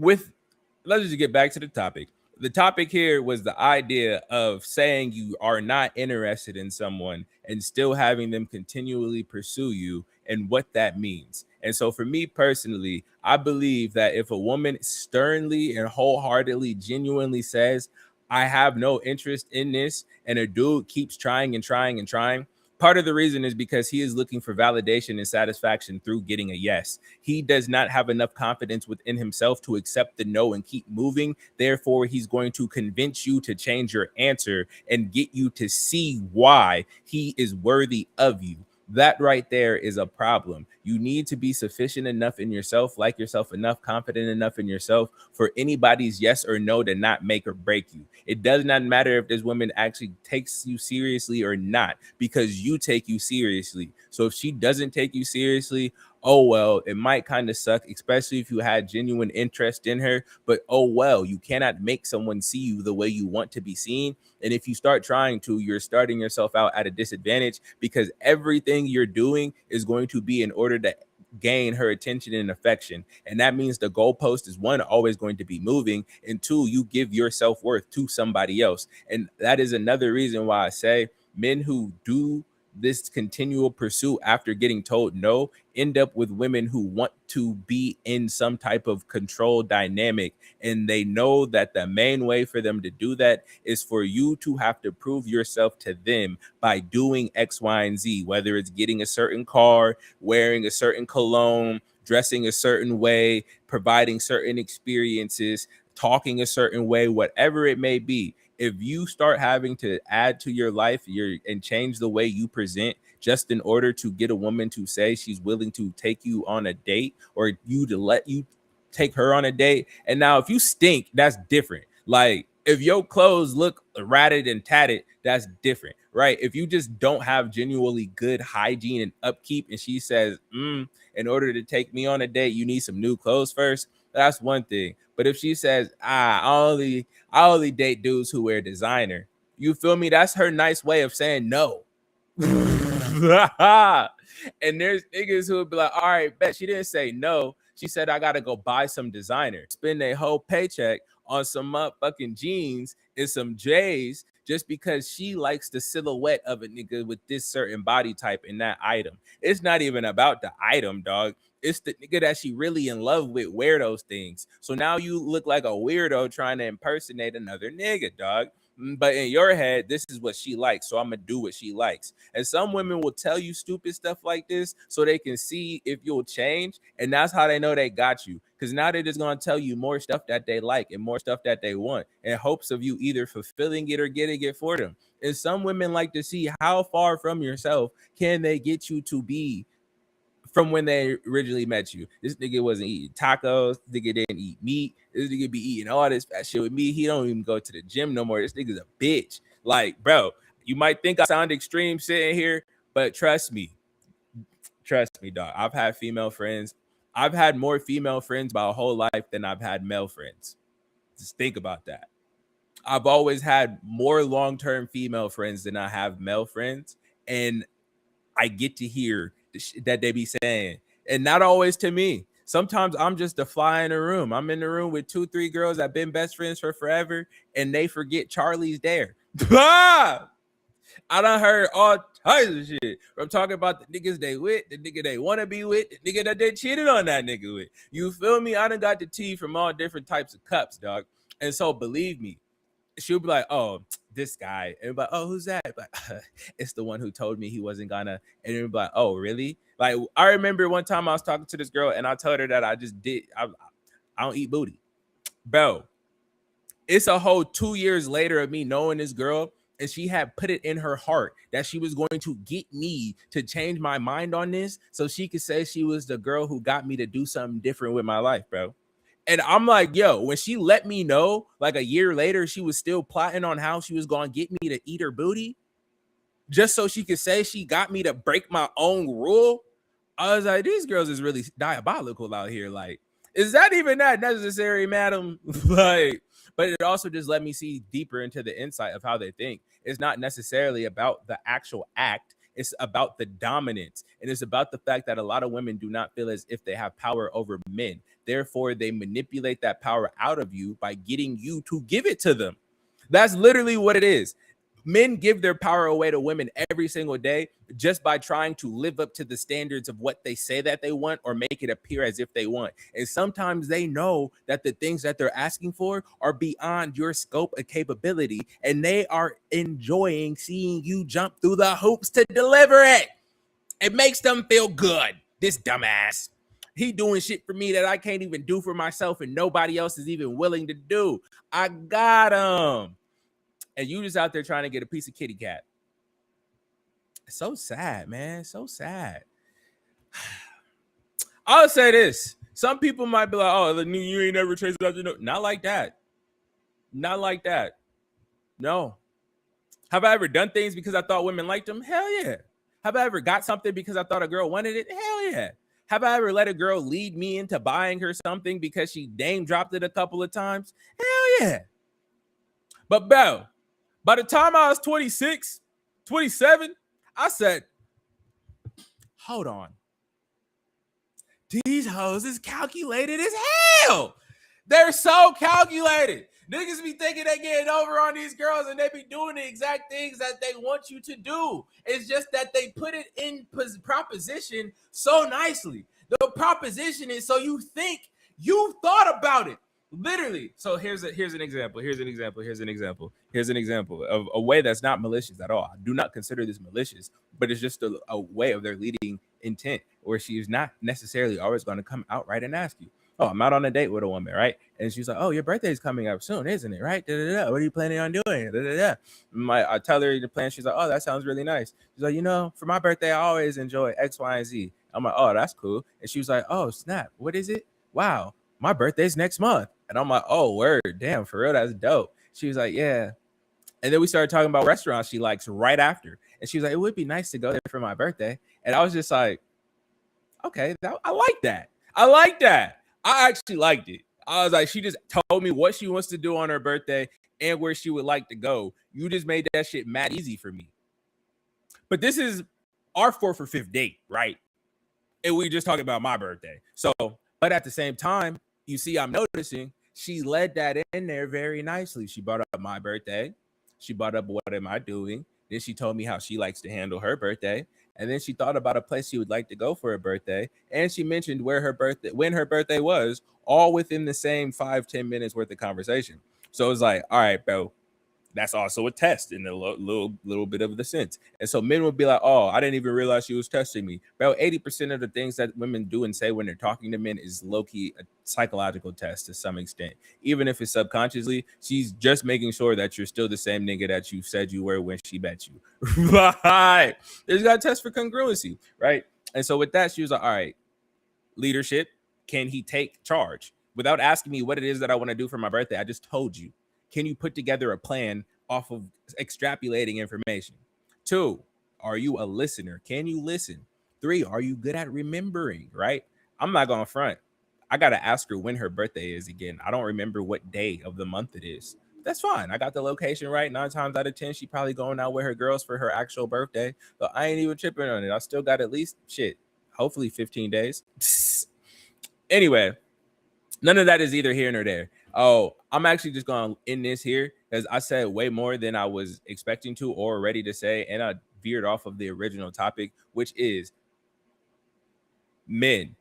let's just get back to the topic. The topic here was the idea of saying you are not interested in someone and still having them continually pursue you and what that means. And so for me personally, I believe that if a woman sternly and wholeheartedly, genuinely says, I have no interest in this, and a dude keeps trying and trying and trying, part of the reason is because he is looking for validation and satisfaction through getting a yes. He does not have enough confidence within himself to accept the no and keep moving. Therefore, he's going to convince you to change your answer and get you to see why he is worthy of you. That right there is a problem. You need to be sufficient enough in yourself, like yourself enough, confident enough in yourself for anybody's yes or no to not make or break you. It does not matter if this woman actually takes you seriously or not, because you take you seriously. So if she doesn't take you seriously, oh well, it might kind of suck, especially if you had genuine interest in her. But oh well, you cannot make someone see you the way you want to be seen. And if you start trying to, you're starting yourself out at a disadvantage, because everything you're doing is going to be in order to gain her attention and affection. And that means the goalpost is, one, always going to be moving, and two, you give your self-worth to somebody else. And that is another reason why I say men who do this continual pursuit after getting told no end up with women who want to be in some type of control dynamic, and they know that the main way for them to do that is for you to have to prove yourself to them by doing X, Y, and Z, whether it's getting a certain car, wearing a certain cologne, dressing a certain way, providing certain experiences, talking a certain way, whatever it may be. If you start having to add to your life and change the way you present just in order to get a woman to say she's willing to take you on a date, or you to let you take her on a date. And now if you stink, that's different. Like if your clothes look ratted and tatted, that's different, right? If you just don't have genuinely good hygiene and upkeep, and she says, in order to take me on a date, you need some new clothes first, that's one thing. But if she says, I only date dudes who wear designer, you feel me? That's her nice way of saying no. And there's niggas who would be like, all right, bet she didn't say no. She said, I gotta go buy some designer, spend a whole paycheck on some motherfucking jeans and some J's just because she likes the silhouette of a nigga with this certain body type in that item. It's not even about the item, dog. It's the nigga that she really in love with wear those things. So now you look like a weirdo trying to impersonate another nigga, dog. But in your head, this is what she likes, so I'm gonna do what she likes. And some women will tell you stupid stuff like this so they can see if you'll change, and that's how they know they got you. Because now they're just gonna tell you more stuff that they like and more stuff that they want in hopes of you either fulfilling it or getting it for them. And some women like to see how far from yourself can they get you to be from when they originally met you. This nigga wasn't eating tacos. This nigga didn't eat meat. This nigga be eating all this fat shit with me. He don't even go to the gym no more. This nigga's a bitch. Like, bro, you might think I sound extreme sitting here, but trust me, dog. I've had female friends. I've had more female friends my whole life than I've had male friends. Just think about that. I've always had more long-term female friends than I have male friends, and I get to hear that they be saying, and not always to me. Sometimes I'm just a fly in the room. I'm in the room with 2-3 girls that been best friends for forever, and they forget Charlie's there. I done heard all types of shit. I'm talking about the niggas they with, the nigga they want to be with, the nigga that they cheated on that nigga with. You feel me? I done got the tea from all different types of cups, dog. And so believe me, she'll be like, oh, this guy. And be like, oh, who's that? Like, it's the one who told me he wasn't gonna. And it'll be like, oh, really? Like, I remember one time I was talking to this girl and I told her that I don't eat booty. Bro, it's a whole 2 years later of me knowing this girl, and she had put it in her heart that she was going to get me to change my mind on this so she could say she was the girl who got me to do something different with my life, bro. And I'm like, yo, when she let me know, like a year later, she was still plotting on how she was going to get me to eat her booty just so she could say she got me to break my own rule. I was like, these girls is really diabolical out here. Like, is that even that necessary, madam? Like, but it also just let me see deeper into the insight of how they think. It's not necessarily about the actual act. It's about the dominance. And it's about the fact that a lot of women do not feel as if they have power over men. Therefore, they manipulate that power out of you by getting you to give it to them. That's literally what it is. Men give their power away to women every single day just by trying to live up to the standards of what they say that they want or make it appear as if they want. And sometimes they know that the things that they're asking for are beyond your scope of capability, and they are enjoying seeing you jump through the hoops to deliver it. It makes them feel good. This dumbass. He doing shit for me that I can't even do for myself and nobody else is even willing to do. I got him. And you just out there trying to get a piece of kitty cat. It's so sad, man. So sad. I'll say this. Some people might be like, oh, you ain't never chased after no. Not like that. Not like that. No. Have I ever done things because I thought women liked them? Hell yeah. Have I ever got something because I thought a girl wanted it? Hell yeah. Have I ever let a girl lead me into buying her something because she name dropped it a couple of times? Hell yeah. But bro, by the time I was 26, 27, I said, hold on. These hoes is calculated as hell. They're so calculated. Niggas be thinking they getting over on these girls and they be doing the exact things that they want you to do. It's just that they put it in proposition so nicely. The proposition is so you think you thought about it. Literally. So here's an example. Here's an example of a way that's not malicious at all. I do not consider this malicious, but it's just a way of their leading intent where she is not necessarily always going to come outright and ask you, oh, I'm out on a date with a woman, right? And she's like, oh, your birthday's coming up soon, isn't it? Right? Da-da-da. What are you planning on doing? Da-da-da. I tell her the plan. She's like, oh, that sounds really nice. She's like, for my birthday, I always enjoy X, Y, and Z. I'm like, oh, that's cool. And she was like, oh, snap. What is it? Wow, my birthday's next month. And I'm like, oh, word. Damn, for real, that's dope. She was like, yeah. And then we started talking about restaurants she likes right after. And she was like, it would be nice to go there for my birthday. And I was just like, okay, I like that. I actually liked it. I was like, she just told me what she wants to do on her birthday and where she would like to go. You just made that shit mad easy for me. But this is our 4th or 5th date, right? And we just talking about my birthday. So, but at the same time, you see, I'm noticing she led that in there very nicely. She brought up my birthday. She brought up what am I doing. Then she told me how she likes to handle her birthday. And then she thought about a place she would like to go for her birthday. And she mentioned when her birthday was, all within the same 5-10 minutes worth of conversation. So it was like, all right, bro, that's also a test in a little bit of the sense. And so men would be like, oh, I didn't even realize she was testing me. Bro, 80% of the things that women do and say when they're talking to men is low-key a psychological test to some extent. Even if it's subconsciously, she's just making sure that you're still the same nigga that you said you were when she met you. Right. There's got a test for congruency, right? And so with that, she was like, all right, leadership, can he take charge? Without asking me what it is that I want to do for my birthday, I just told you. Can you put together a plan off of extrapolating information? 2, are you a listener? Can you listen? 3, are you good at remembering, right? I'm not going to front. I got to ask her when her birthday is again. I don't remember what day of the month it is. That's fine. I got the location right. 9 times out of 10, she probably going out with her girls for her actual birthday. But I ain't even tripping on it. I still got at least, hopefully 15 days. Anyway, none of that is either here nor there. Oh, I'm actually just going to end this here because I said way more than I was expecting to or ready to say. And I veered off of the original topic, which is men.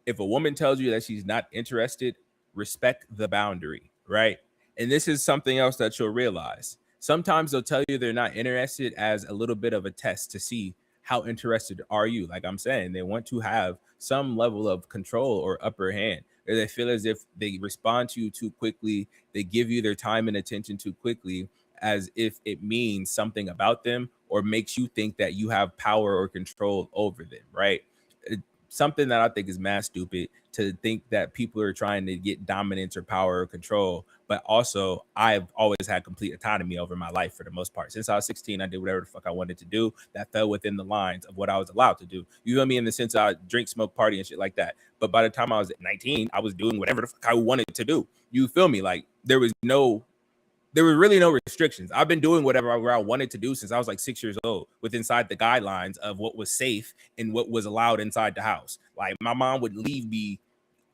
If a woman tells you that she's not interested, respect the boundary, right? And this is something else that you'll realize. Sometimes they'll tell you they're not interested as a little bit of a test to see how interested are you. Like I'm saying, they want to have some level of control or upper hand. Or they feel as if they respond to you too quickly, they give you their time and attention too quickly, as if it means something about them or makes you think that you have power or control over them, right? Something that I think is mad stupid to think that people are trying to get dominance or power or control. But also, I've always had complete autonomy over my life for the most part. Since I was 16, I did whatever the fuck I wanted to do that fell within the lines of what I was allowed to do. You feel me? In the sense I drink, smoke, party, and shit like that. But by the time I was 19, I was doing whatever the fuck I wanted to do. You feel me? Like there were really no restrictions. I've been doing whatever I wanted to do since I was like 6 years old, with inside the guidelines of what was safe and what was allowed inside the house. Like my mom would leave me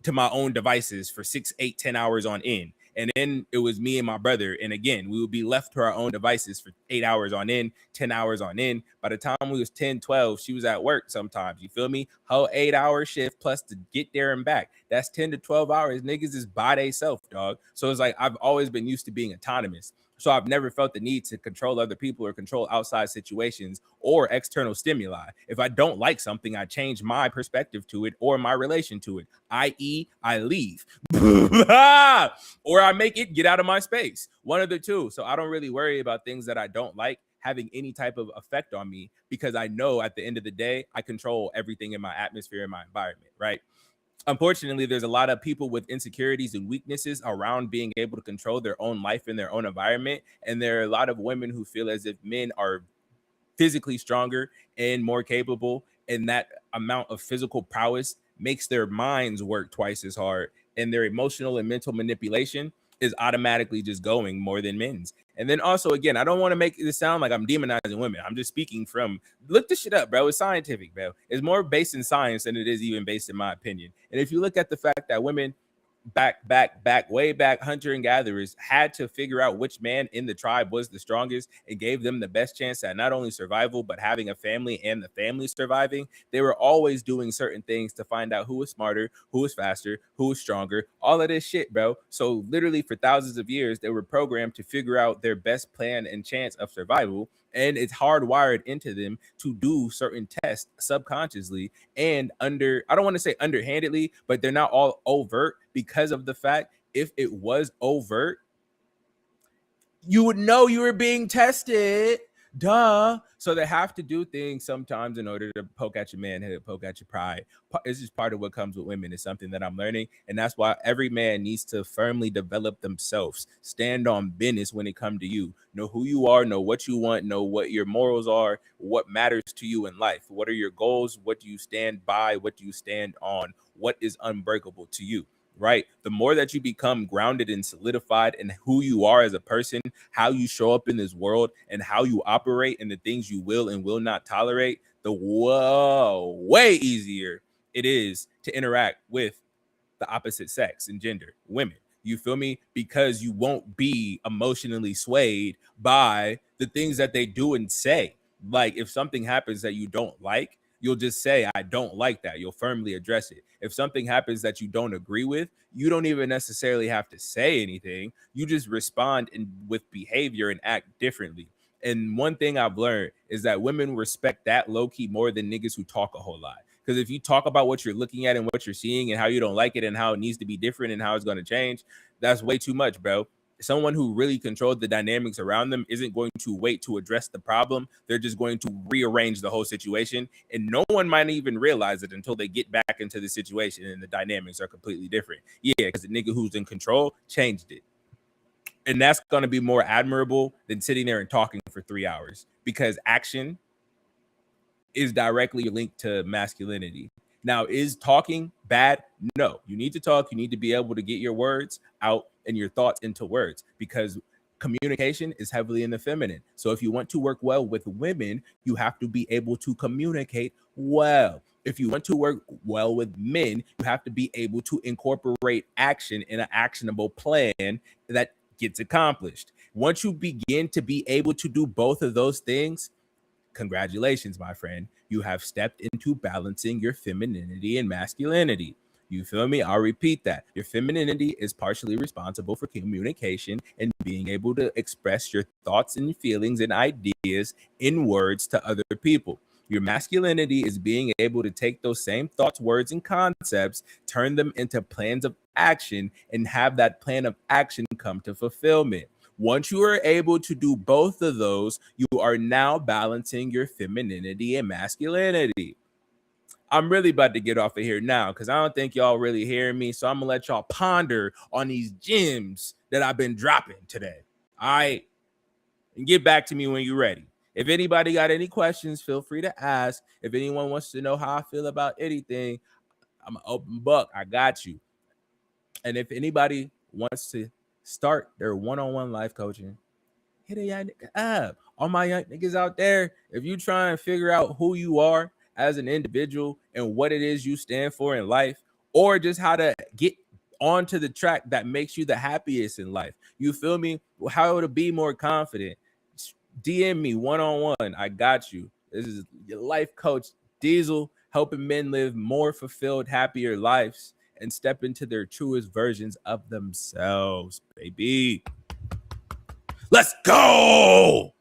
to my own devices for 6, 8, 10 hours on end. And then it was me and my brother. And again, we would be left to our own devices for 8 hours on end, 10 hours on end. By the time we was 10, 12, she was at work sometimes. You feel me? Whole 8-hour shift plus to get there and back. That's 10 to 12 hours. Niggas is by theyself, dog. So it's like I've always been used to being autonomous. So I've never felt the need to control other people or control outside situations or external stimuli. If I don't like something, I change my perspective to it or my relation to it, i.e., I leave. Or I make it get out of my space. One of the two. So I don't really worry about things that I don't like having any type of effect on me, because I know at the end of the day, I control everything in my atmosphere and my environment, right? Unfortunately, there's a lot of people with insecurities and weaknesses around being able to control their own life and their own environment. And there are a lot of women who feel as if men are physically stronger and more capable, and that amount of physical prowess makes their minds work twice as hard, and their emotional and mental manipulation is automatically just going more than men's. And then also, again, I don't want to make it sound like I'm demonizing women. I'm just speaking from, look this shit up, bro. It's scientific, bro. It's more based in science than it is even based in my opinion. And if you look at the fact that women way back, hunter and gatherers had to figure out which man in the tribe was the strongest and gave them the best chance at not only survival, but having a family and the family surviving. They were always doing certain things to find out who was smarter, who was faster, who was stronger, all of this shit, bro. So literally for thousands of years, they were programmed to figure out their best plan and chance of survival. And it's hardwired into them to do certain tests subconsciously and I don't want to say underhandedly, but they're not all overt because of the fact if it was overt, you would know you were being tested. Duh. So they have to do things sometimes in order to poke at your manhood, poke at your pride. This is part of what comes with women. It's something that I'm learning. And that's why every man needs to firmly develop themselves. Stand on business when it comes to you. Know who you are, know what you want, know what your morals are, what matters to you in life. What are your goals? What do you stand by? What do you stand on? What is unbreakable to you? Right? The more that you become grounded and solidified in who you are as a person, how you show up in this world, and how you operate and the things you will and will not tolerate, the way easier it is to interact with the opposite sex and gender, women. You feel me? Because you won't be emotionally swayed by the things that they do and say. Like if something happens that you don't like, you'll just say, I don't like that. You'll firmly address it. If something happens that you don't agree with, you don't even necessarily have to say anything. You just respond with behavior and act differently. And one thing I've learned is that women respect that low-key more than niggas who talk a whole lot. Because if you talk about what you're looking at and what you're seeing and how you don't like it and how it needs to be different and how it's going to change, that's way too much, bro. Someone who really controlled the dynamics around them isn't going to wait to address the problem. They're just going to rearrange the whole situation. And no one might even realize it until they get back into the situation and the dynamics are completely different. Yeah, because the nigga who's in control changed it. And that's going to be more admirable than sitting there and talking for 3 hours, because action is directly linked to masculinity. Now, is talking bad? No. You need to talk. You need to be able to get your words out and your thoughts into words, because communication is heavily in the feminine. So if you want to work well with women, you have to be able to communicate well. If you want to work well with men, you have to be able to incorporate action in an actionable plan that gets accomplished. Once you begin to be able to do both of those things, congratulations, my friend. You have stepped into balancing your femininity and masculinity. You feel me? I'll repeat that. Your femininity is partially responsible for communication and being able to express your thoughts and feelings and ideas in words to other people. Your masculinity is being able to take those same thoughts, words, and concepts, turn them into plans of action, and have that plan of action come to fulfillment. Once you are able to do both of those, you are now balancing your femininity and masculinity. I'm really about to get off of here now because I don't think y'all really hearing me. So I'm going to let y'all ponder on these gems that I've been dropping today. All right. And get back to me when you're ready. If anybody got any questions, feel free to ask. If anyone wants to know how I feel about anything, I'm an open book. I got you. And if anybody wants to start their one-on-one life coaching, hit a young nigga up. All my young niggas out there, if you try and figure out who you are as an individual and what it is you stand for in life, or just how to get onto the track that makes you the happiest in life, you feel me? How to be more confident, DM me one-on-one. I got you. This is your life coach, Diesel, helping men live more fulfilled, happier lives and step into their truest versions of themselves, baby. Let's go.